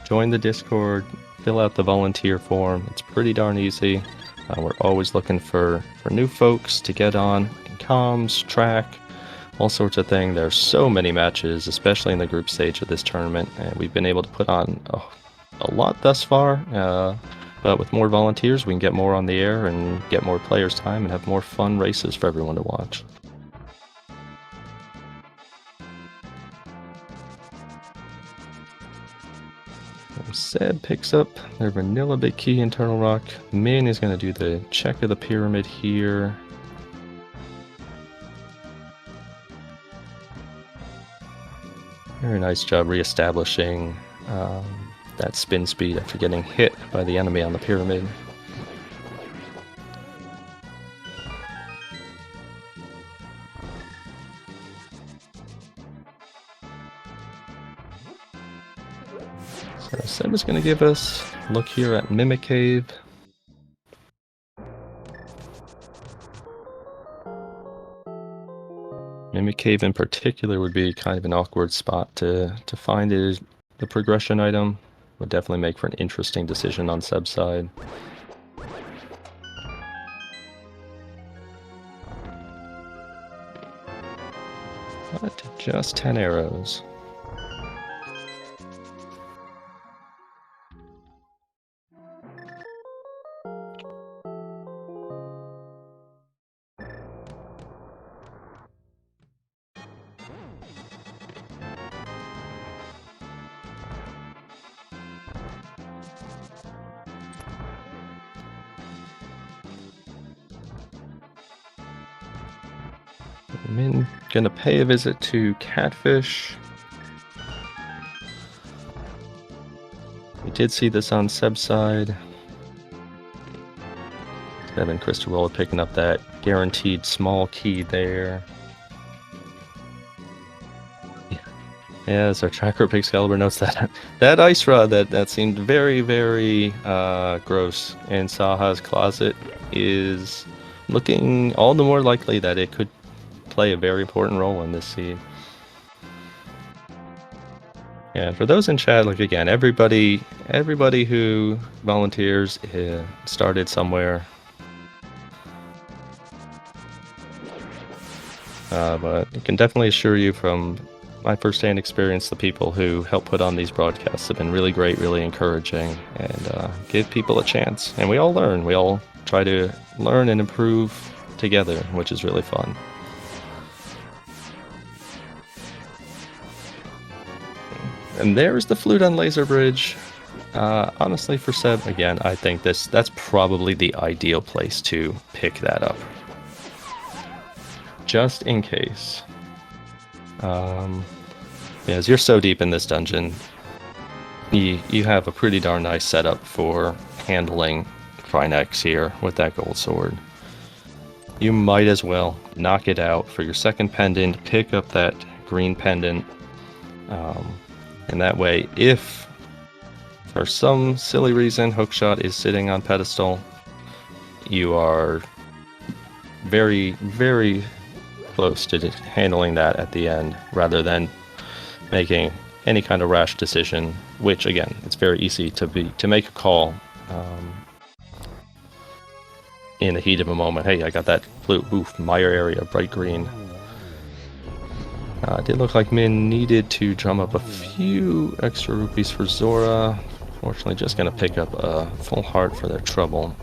join the Discord, fill out the volunteer form. It's pretty darn easy. We're always looking for new folks to get on comms, track, all sorts of things. There's so many matches, especially in the group stage of this tournament, and we've been able to put on a lot thus far. But with more volunteers, we can get more on the air and get more players' time and have more fun races for everyone to watch. Seb picks up their vanilla big key in Turtle Rock. Min is going to do the check of the pyramid here. Very nice job reestablishing that spin speed after getting hit by the enemy on the pyramid. So Seb is going to give us a look here at Mimic Cave. Mimic Cave in particular would be kind of an awkward spot to find the progression item. Would definitely make for an interesting decision on Seb's side. But just 10 arrows. Min gonna pay a visit to Catfish. We did see this on Seb's side. Seb and Crystal picking up that guaranteed small key there. Yeah, as our tracker of Excalibur notes that ice rod that seemed very, very gross in Saha's closet is looking all the more likely that it could play a very important role in this seed. Yeah, for those in chat, again, everybody who volunteers started somewhere. But I can definitely assure you from my first-hand experience, the people who help put on these broadcasts have been really great, really encouraging, and give people a chance. And we all learn. We all try to learn and improve together, which is really fun. And there's the flute on Laser Bridge. Honestly, for Seb, again, I think that's probably the ideal place to pick that up. Just in case. As you're so deep in this dungeon, you have a pretty darn nice setup for handling Trinex here with that gold sword. You might as well knock it out for your second pendant, pick up that green pendant, and that way, if for some silly reason Hookshot is sitting on pedestal, you are very, very close to handling that at the end, rather than making any kind of rash decision, which again, it's very easy to make a call in the heat of a moment. Hey, I got that flute, oof, Meyer area, bright green. It did look like Min needed to drum up a few extra rupees for Zora. Fortunately, just gonna pick up a full heart for their trouble.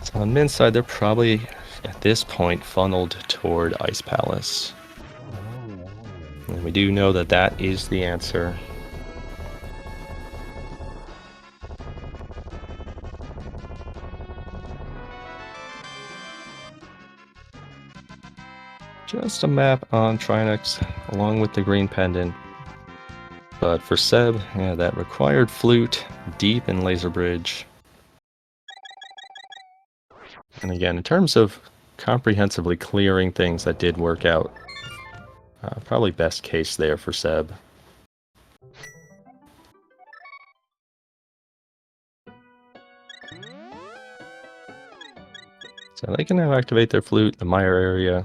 So on Min's side, they're probably at this point funneled toward Ice Palace. And we do know that that is the answer. Just a map on Trinex along with the green pendant. But for Seb, yeah, that required flute deep in Laser Bridge. And again, in terms of comprehensively clearing things, that did work out. Probably best case there for Seb. So they can now activate their flute, the Meyer area.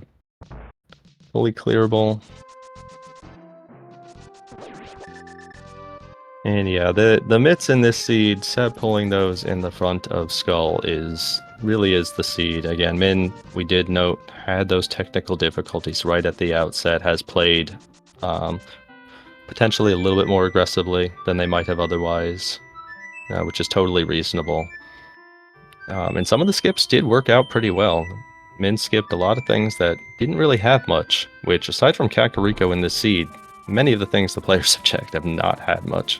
Fully clearable. And yeah, the mitts in this seed, Seb pulling those in the front of Skull really is the seed. Again, Min, we did note, had those technical difficulties right at the outset, has played potentially a little bit more aggressively than they might have otherwise, which is totally reasonable. And some of the skips did work out pretty well. Min skipped a lot of things that didn't really have much, which aside from Kakariko in this seed, many of the things the players have checked have not had much,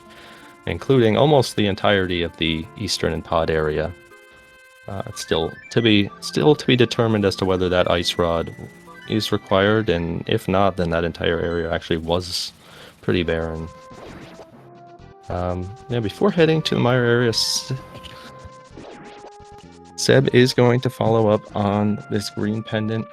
including almost the entirety of the eastern and pod area. It's still to be determined as to whether that ice rod is required, and if not, then that entire area actually was pretty barren. Yeah, before heading to the Meyer area, Seb is going to follow up on this green pendant.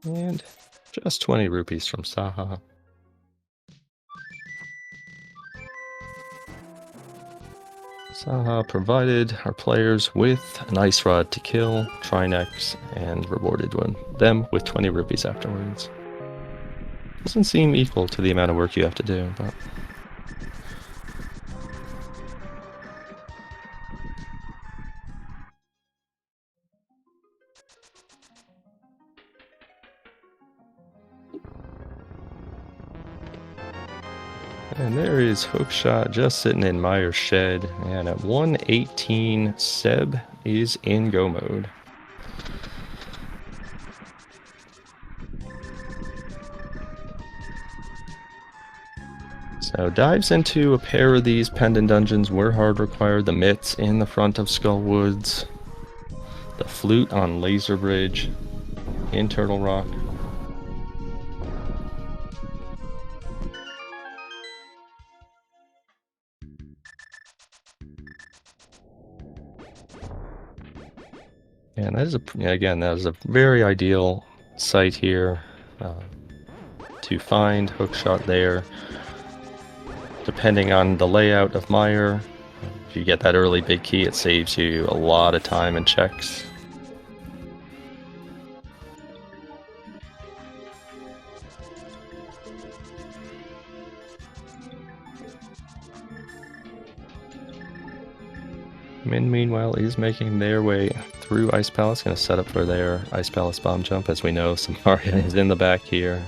And just 20 rupees from Saha. Saha provided our players with an ice rod to kill Trinex and rewarded them with 20 rupees afterwards. Doesn't seem equal to the amount of work you have to do, but... And there is Hookshot just sitting in Meyer's shed, and at 118, Seb is in go mode. So dives into a pair of these pendant dungeons were hard required. The mitts in the front of Skull Woods, the flute on Laser Bridge in Turtle Rock. And that is that is a very ideal site here to find Hookshot there. Depending on the layout of Meyer, if you get that early big key, it saves you a lot of time and checks. Min, meanwhile, is making their way through Ice Palace, going to set up for their Ice Palace bomb jump. As we know, Samaria is in the back here.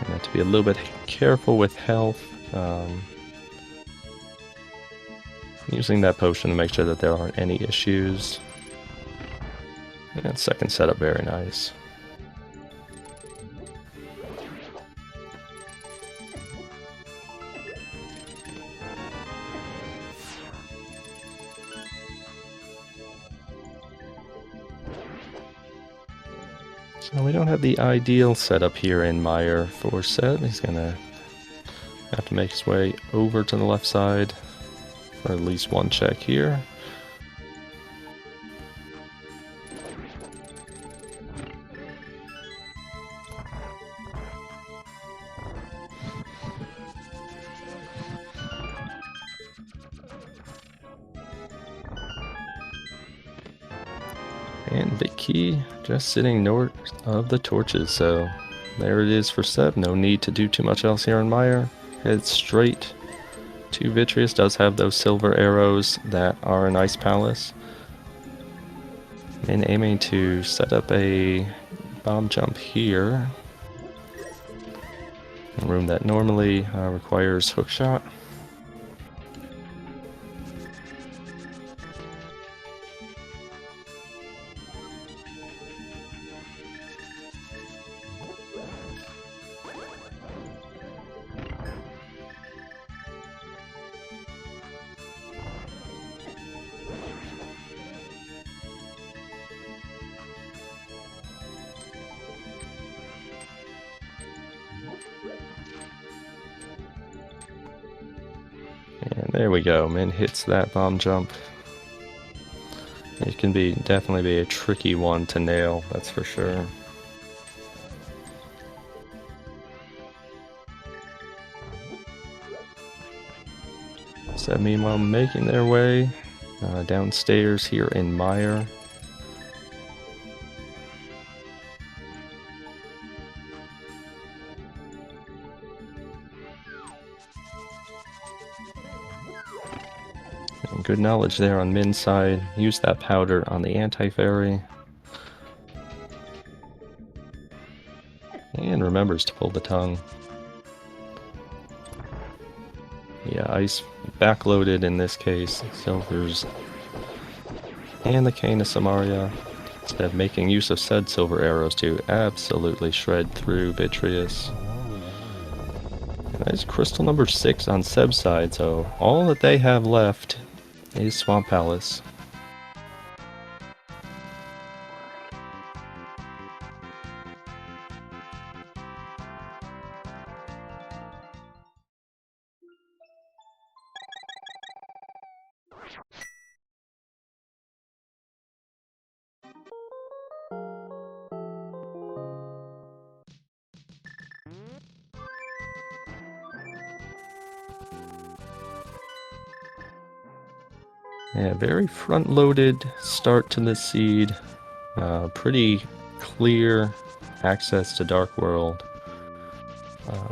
And have to be a little bit careful with health. Using that potion to make sure that there aren't any issues. And second setup, very nice. So we don't have the ideal setup here in Meyer for Seb. He's gonna have to make his way over to the left side for at least one check here. And Big Key just sitting north of the torches, so there it is for Seb. No need to do too much else here in Meyer. Head straight to Vitreous. Does have those silver arrows that are an Ice Palace. And aiming to set up a bomb jump here. A room that normally requires hookshot. And there we go, Min hits that bomb jump. It can definitely be a tricky one to nail, that's for sure. So meanwhile, making their way downstairs here in Meyer. And good knowledge there on Min's side. Use that powder on the anti-fairy. And remembers to pull the tongue. Yeah, ice backloaded in this case. Silvers and the Cane of Samaria. Instead of making use of said silver arrows to absolutely shred through Vitreous. And that is crystal number 6 on Seb's side, so all that they have left is Swamp Palace. Yeah, very front-loaded start to this seed. Pretty clear access to Dark World.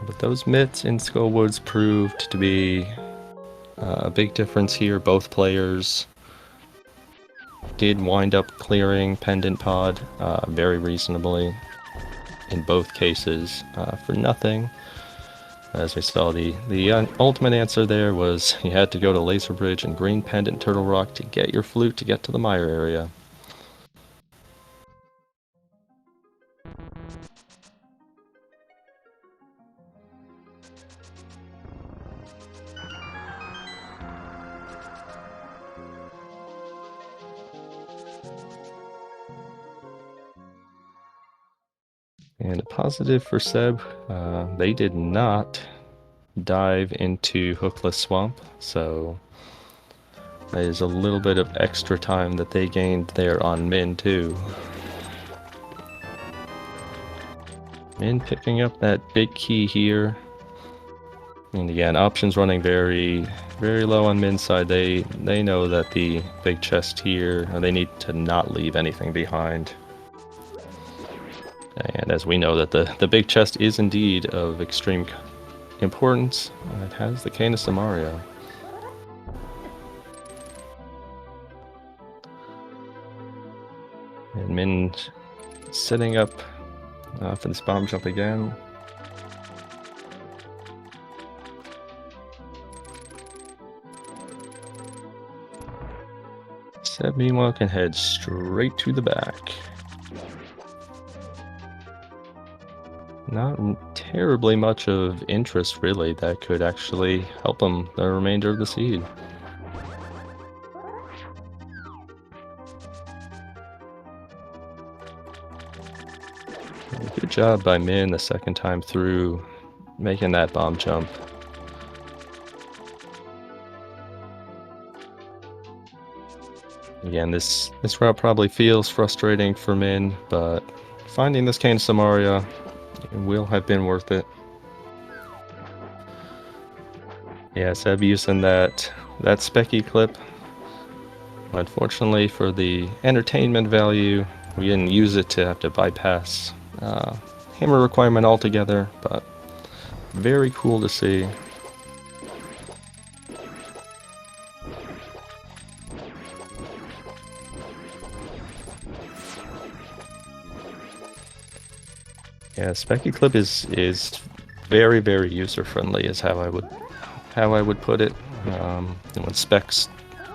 But those myths in Skullwoods proved to be a big difference here. Both players did wind up clearing Pendant Pod very reasonably in both cases for nothing. As we saw, the ultimate answer there was you had to go to Laser Bridge and Green Pendant Turtle Rock to get your flute to get to the Meyer area. And a positive for Seb, they did not dive into Hookless Swamp, so that is a little bit of extra time that they gained there on Min too. Min picking up that big key here. And again, options running very, very low on Min's side. They know that the big chest here, they need to not leave anything behind. And as we know that the big chest is indeed of extreme importance, it has the Cane of Samaria. And Min setting up for this bomb jump again. Seb meanwhile can head straight to the back. Not terribly much of interest, really, that could actually help him the remainder of the seed. job by Min the second time through, making that bomb jump. Again, this route probably feels frustrating for Min, but finding this Cane Samaria will have been worth it. Yeah, Seb using that Specky clip. Unfortunately, for the entertainment value, we didn't use it to have to bypass hammer requirement altogether, but very cool to see. Yeah, Specky clip is very, very user friendly, is how I would put it. And when Specs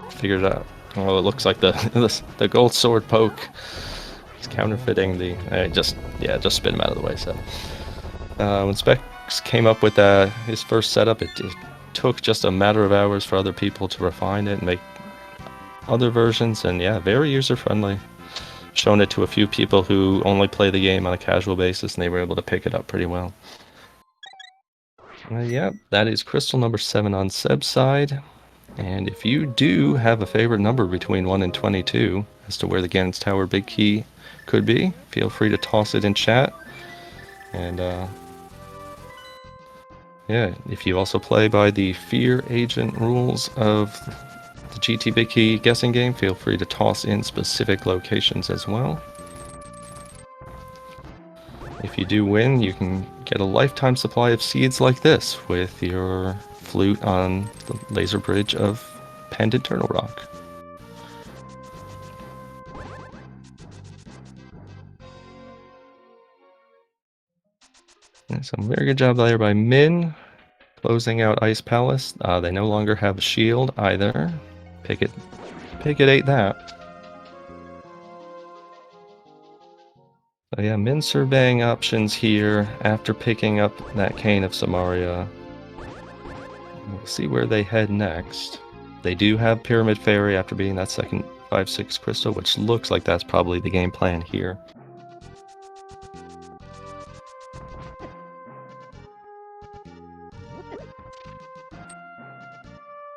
figured out, well, it looks like the gold sword poke. He's counterfeiting the. Just spin him out of the way. So when Specs came up with his first setup, it took just a matter of hours for other people to refine it and make other versions, and yeah, very user friendly. Shown it to a few people who only play the game on a casual basis, and they were able to pick it up pretty well. Yeah, that is crystal number 7 on Seb's side. And if you do have a favorite number between 1 and 22 as to where the Ganon's Tower big key could be, feel free to toss it in chat. And yeah, if you also play by the Fear Agent rules of the GT Big Key guessing game, feel free to toss in specific locations as well. If you do win, you can get a lifetime supply of seeds like this with your flute on the laser bridge of Pendant Turtle Rock. And so very good job there by Min, closing out Ice Palace. They no longer have a shield either. Picket ate that. So yeah, Min surveying options here after picking up that Cane of Samaria. We'll see where they head next. They do have Pyramid Fairy after beating that second 5/6 crystal, which looks like that's probably the game plan here.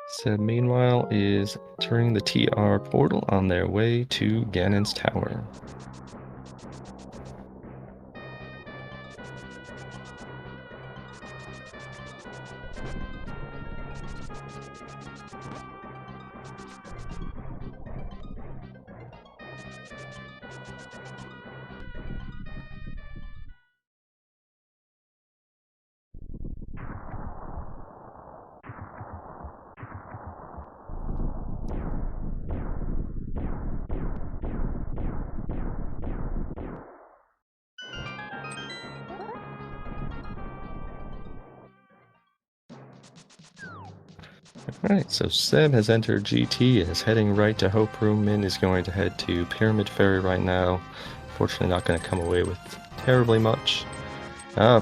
Seb, meanwhile, is turning the TR portal on their way to Ganon's Tower. Alright, so Seb has entered GT and is heading right to Hope Room. Min is going to head to Pyramid Fairy right now. Fortunately not going to come away with terribly much.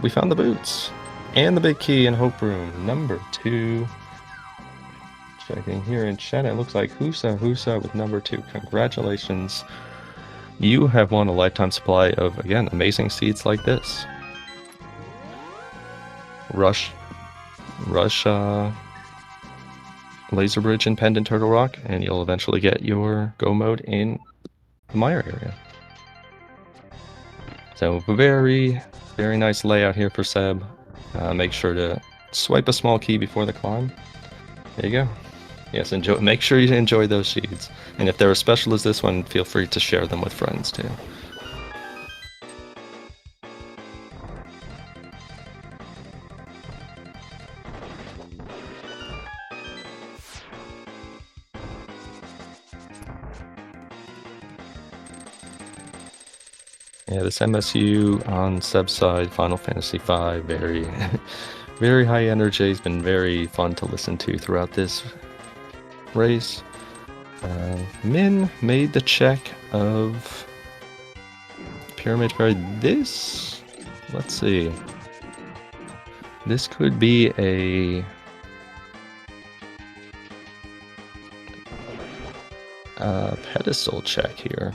We found the boots! And the big key in Hope Room, number 2. Checking here in chat, it looks like Husa with number 2. Congratulations. You have won a lifetime supply of, again, amazing seeds like this. Rush Laser Bridge in Pendant Turtle Rock, and you'll eventually get your go mode in the Mire area. So very, very nice layout here for Seb. Make sure to swipe a small key before the climb. There you go. Yes, enjoy. Make sure you enjoy those seeds. And if they're as special as this one, feel free to share them with friends too. Yeah, this MSU on Seb's side, Final Fantasy V, very, very high energy. It's been very fun to listen to throughout this race. Min made the check of Pyramid Fairy. Let's see. This could be a pedestal check here.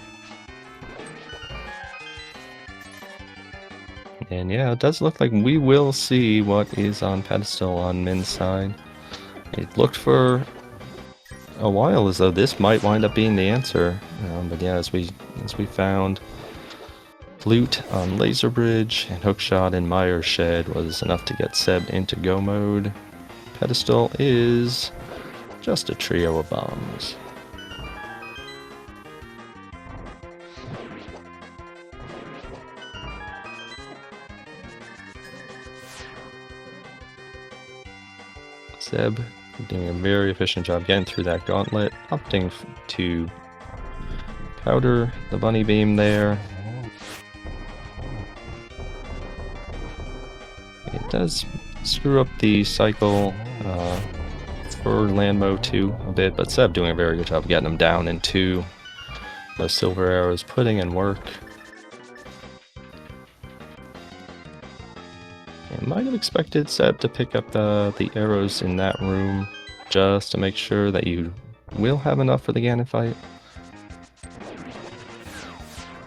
And yeah, it does look like we will see what is on pedestal on Min's side. It looked for a while as though this might wind up being the answer, but yeah, as we found, Flute on Laser Bridge and Hookshot in Meyer's Shed was enough to get Seb into go mode. Pedestal is just a trio of bombs. Seb doing a very efficient job getting through that gauntlet, opting to powder the bunny beam there. It does screw up the cycle for Landmo 2 a bit, but Seb doing a very good job of getting him down into those silver arrows, putting in work. I might have expected Seb to pick up the arrows in that room just to make sure that you will have enough for the Ganon fight.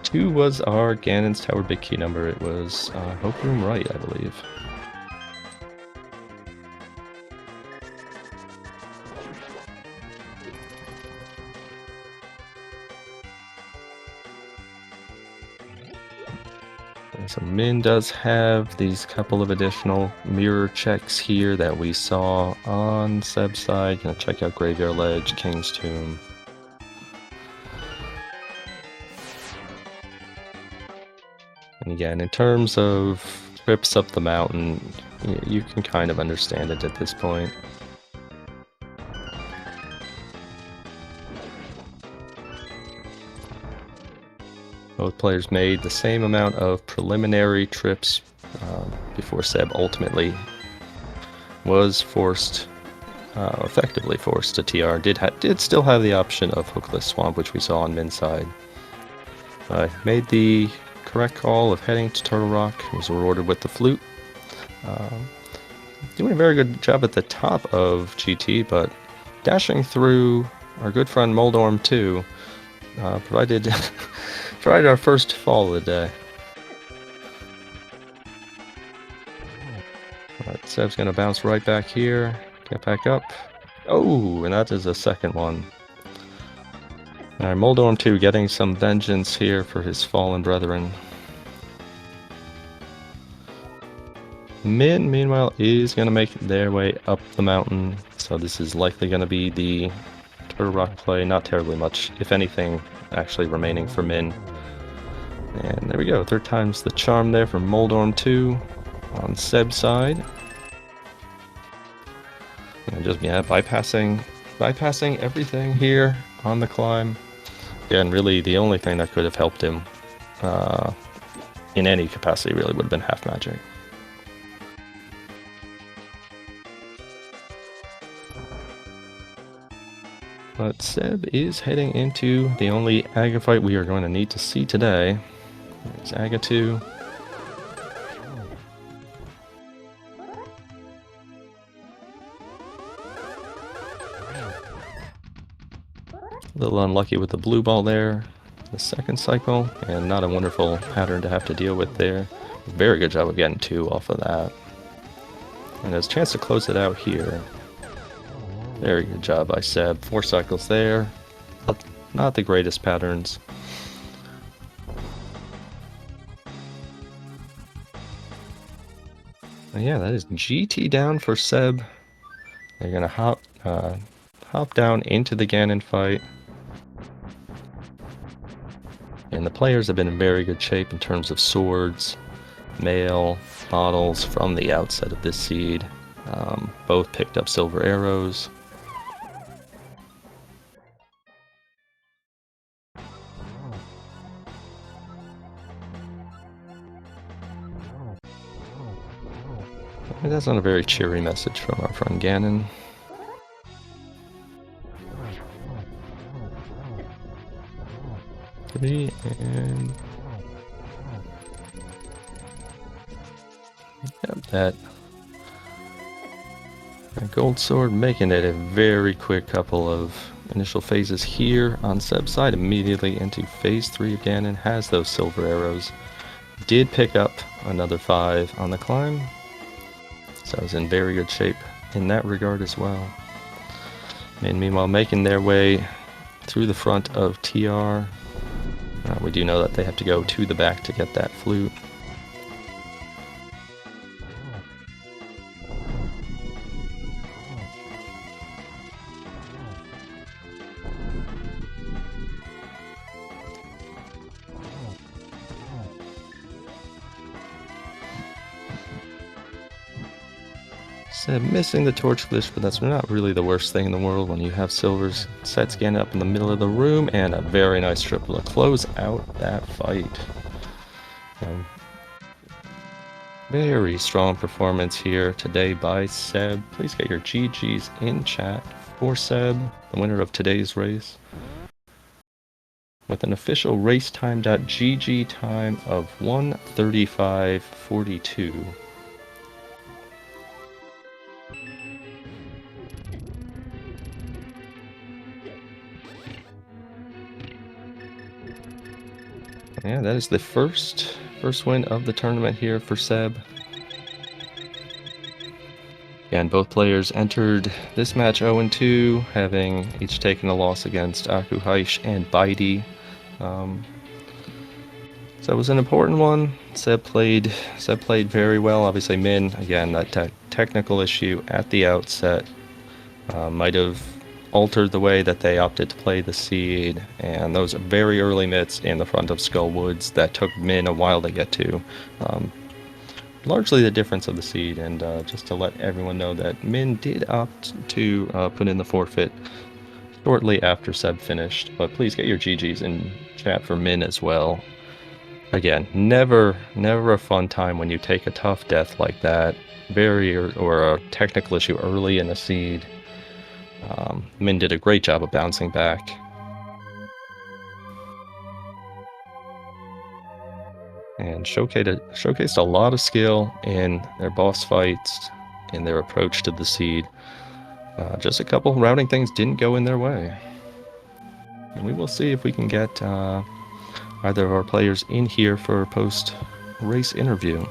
2 was our Ganon's Tower Big Key number. It was Hope Room Right, I believe. So Min does have these couple of additional mirror checks here that we saw on Seb's side. Gonna check out Graveyard Ledge, King's Tomb. And again, in terms of trips up the mountain, you can kind of understand it at this point. Both players made the same amount of preliminary trips before Seb ultimately was forced, effectively forced to TR. Did still have the option of Hookless Swamp, which we saw on Min's side. Made the correct call of heading to Turtle Rock. He was rewarded with the flute. Doing a very good job at the top of GT, but dashing through our good friend Moldorm 2 provided our first fall of the day. Alright, Seb's gonna bounce right back here, get back up. Oh, and that is a second one. Alright, Moldorm 2 getting some vengeance here for his fallen brethren. Min, meanwhile, is gonna make their way up the mountain, so this is likely gonna be the Turtle Rock play. Not terribly much, if anything, actually remaining for Min. And there we go, third time's the charm there from Moldorm 2 on Seb's side. And just, yeah, bypassing everything here on the climb. Again, really the only thing that could have helped him in any capacity really would have been half magic. But Seb is heading into the only Aga fight we are going to need to see today. There's Aga 2. A little unlucky with the blue ball there, the second cycle, and not a wonderful pattern to have to deal with there. Very good job of getting 2 off of that. And there's a chance to close it out here. Very good job by Seb. 4 cycles there. Not the greatest patterns. But yeah, that is GT down for Seb. They're gonna hop down into the Ganon fight. And the players have been in very good shape in terms of swords, mail, bottles from the outset of this seed. Both picked up silver arrows. And that's not a very cheery message from our friend Ganon. And yep, that gold sword making it a very quick couple of initial phases here on Seb's side. Immediately into phase 3 of Ganon, has those silver arrows. did pick up another 5 on the climb, so I was in very good shape in that regard as well. And meanwhile, making their way through the front of TR. We do know that they have to go to the back to get that flute. So missing the torch glitch, but that's not really the worst thing in the world when you have Silver's set scan up in the middle of the room, and a very nice triple to close out that fight. Very strong performance here today by Seb. Please get your GGs in chat for Seb, the winner of today's race, with an official racetime.gg time of 1:35:42. Yeah, that is the first win of the tournament here for Seb. And both players entered this match 0-2, having each taken a loss against Aku Haish and Baidi. So it was an important one. Seb played very well. Obviously, Min, again, that technical issue at the outset might have altered the way that they opted to play the seed, and those very early mitts in the front of Skull Woods that took Min a while to get to. Largely the difference of the seed, and just to let everyone know that Min did opt to put in the forfeit shortly after Seb finished, but please get your GGs in chat for Min as well. Again, never a fun time when you take a tough death like that, or a technical issue early in a seed. Min did a great job of bouncing back. And showcased a lot of skill in their boss fights, in their approach to the seed. Just a couple routing things didn't go in their way. And we will see if we can get either of our players in here for a post-race interview.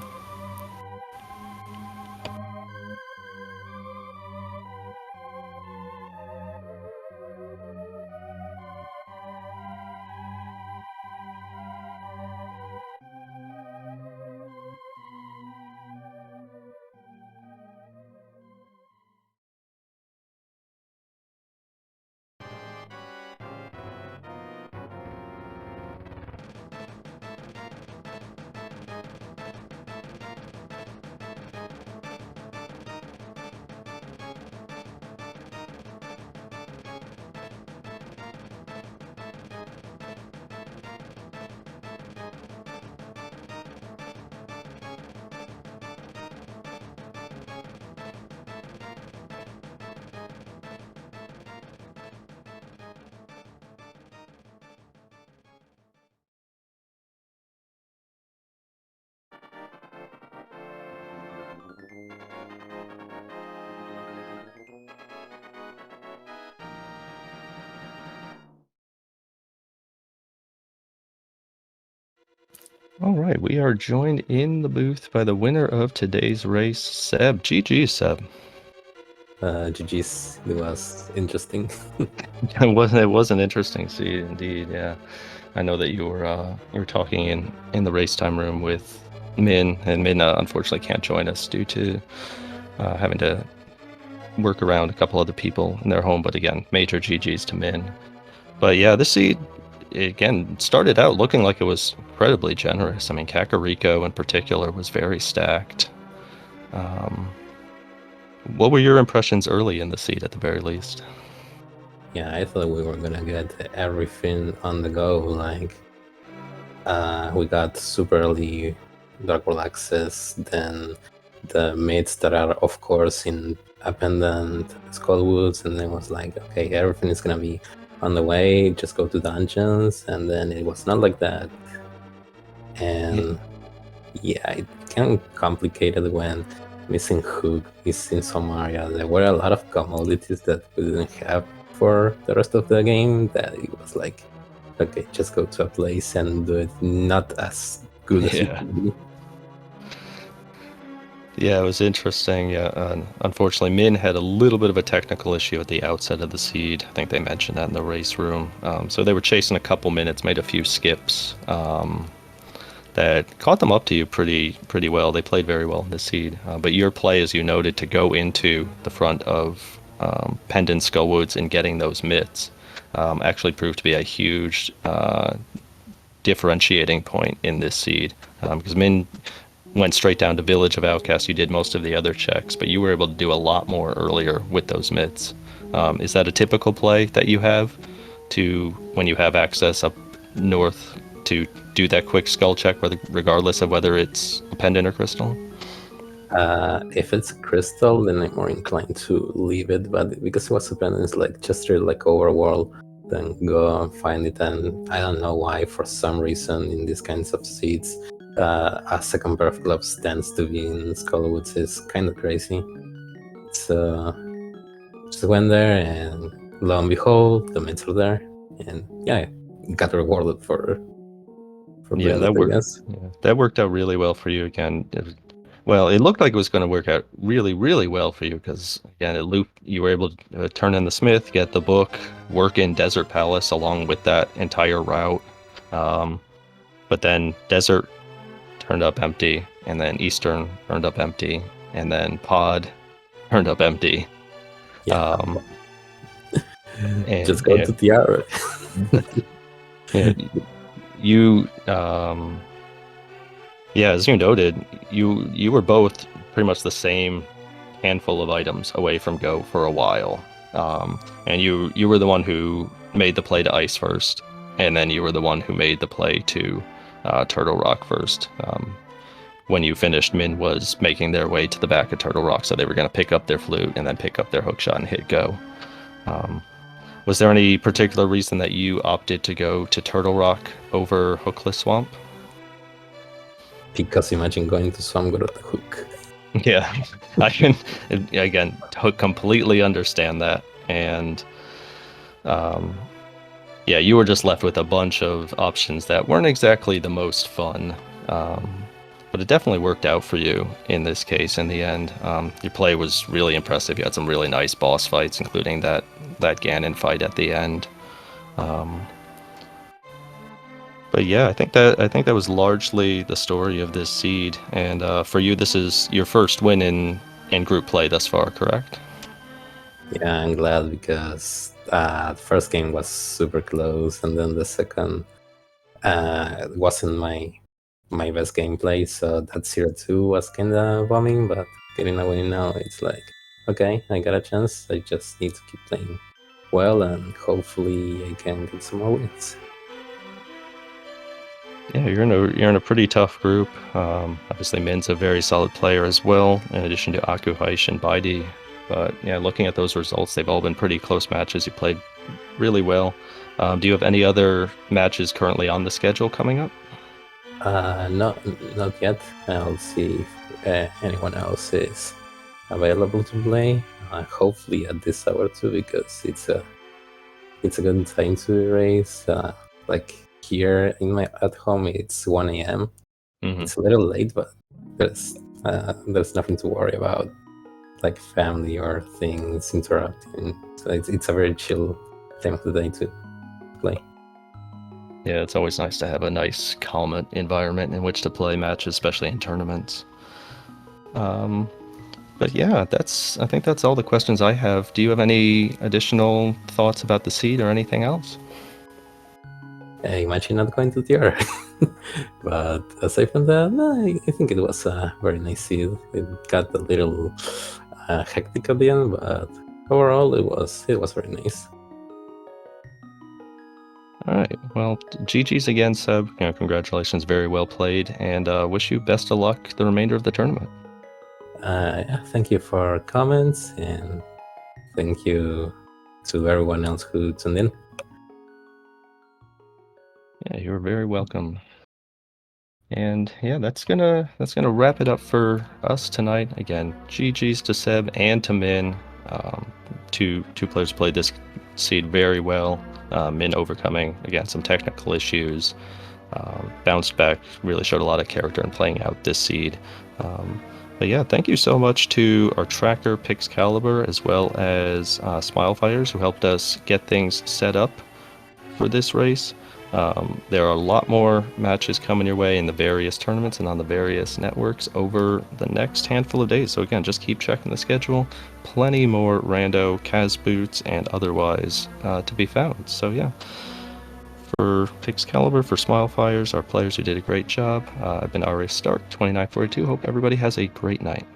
All right, we are joined in the booth by the winner of today's race, Seb. GG, Seb. GG's. It was interesting. It was an interesting seed indeed. Yeah, I know that you were talking in the race time room with Min, and Min unfortunately can't join us due to having to work around a couple other people in their home. But again, major GGs to Min. But yeah, this seed again started out looking like it was incredibly generous. I mean, Kakariko in particular was very stacked. What were your impressions early in the seed at the very least? Yeah, I thought we were gonna get everything on the go. Like, we got super early Dark World access, then the mates that are, of course, in Appendant Skullwoods, and then was like, okay, everything is gonna be on the way, just go to dungeons, and then it was not like that. And yeah, it became complicated when missing hook is in some area. There were a lot of commodities that we didn't have for the rest of the game, that it was like, okay, just go to a place and do it not as good as it Yeah. can be. Yeah, it was interesting. Yeah, unfortunately, Min had a little bit of a technical issue at the outset of the seed. I think they mentioned that in the race room. So they were chasing a couple minutes, made a few skips that caught them up to you pretty well. They played very well in the seed. But your play, as you noted, to go into the front of Pendant Skullwoods and getting those mitts actually proved to be a huge differentiating point in this seed. Because Min went straight down to Village of Outcast. You did most of the other checks, but you were able to do a lot more earlier with those mitts. Is that a typical play that you have to when you have access up north to do that quick skull check, regardless of whether it's a pendant or crystal? If it's crystal, then I'm more inclined to leave it. But because it was a pendant, it's like just really like overworld, then go and find it. And I don't know why, for some reason, in these kinds of seeds, a second pair of gloves tends to be in Skullwoods. Is kind of crazy. So just went there, and lo and behold, the mitts are there, and yeah, I got rewarded for Yeah, doing it, I guess. that worked out really well for you again. Well, it looked like it was going to work out really well for you because again, you were able to turn in the Smith, get the book, work in Desert Palace along with that entire route. But then Desert turned up empty, and then Eastern turned up empty, and then Pod turned up empty. Yeah. And Just go to TR. yeah, you as you noted, you were both pretty much the same handful of items away from go for a while, and you were the one who made the play to ice first, and then you were the one who made the play to Turtle Rock first. When you finished, Min was making their way to the back of Turtle Rock, so they were going to pick up their flute and then pick up their hookshot and hit go. Was there any particular reason that you opted to go to Turtle Rock over Hookless Swamp? Because imagine going to Swamp without the hook. Yeah, I can, again, completely understand that. And yeah, you were just left with a bunch of options that weren't exactly the most fun. But it definitely worked out for you in this case in the end. Your play was really impressive. You had some really nice boss fights, including that Ganon fight at the end. But yeah, I think that was largely the story of this seed. And for you, this is your first win in group play thus far, correct? Yeah, I'm glad because the first game was super close, and then the second wasn't my best gameplay, so that 0-2 was kinda bombing, but getting away now, it's like, okay, I got a chance, I just need to keep playing well, and hopefully I can get some more wins. Yeah, you're in a pretty tough group. Obviously, Min's a very solid player as well, in addition to Akuhaish and Baidi. But yeah, looking at those results, they've all been pretty close matches. You played really well. Do you have any other matches currently on the schedule coming up? Not yet. I'll see if anyone else is available to play. Hopefully at this hour too, because it's a good time to race. Like here at home, it's 1 a.m. Mm-hmm. It's a little late, but there's nothing to worry about, like family or things interrupting. So it's a very chill time of the day to play. Yeah, it's always nice to have a nice, calm environment in which to play matches, especially in tournaments. But yeah, I think that's all the questions I have. Do you have any additional thoughts about the seed or anything else? Imagine not going to TR. But aside from that, I think it was a very nice seed. It got a little hectic at the end, but overall it was very nice. All right. Well, GG's again, Seb. Congratulations. Very well played. And wish you best of luck the remainder of the tournament. Yeah, thank you for comments, and thank you to everyone else who tuned in. Yeah, you're very welcome. And yeah, that's gonna wrap it up for us tonight. Again, GG's to Seb and to Min. Two players played this seed very well. Min overcoming again some technical issues, bounced back, really showed a lot of character in playing out this seed. But yeah, thank you so much to our tracker Pixcalibur as well as Smilefires, who helped us get things set up for this race. There are a lot more matches coming your way in the various tournaments and on the various networks over the next handful of days. So again, just keep checking the schedule. Plenty more rando, Kaz boots, and otherwise to be found. So yeah, for Pixcalibur, for Smilefires, our players who did a great job, I've been RA Stark, 2942. Hope everybody has a great night.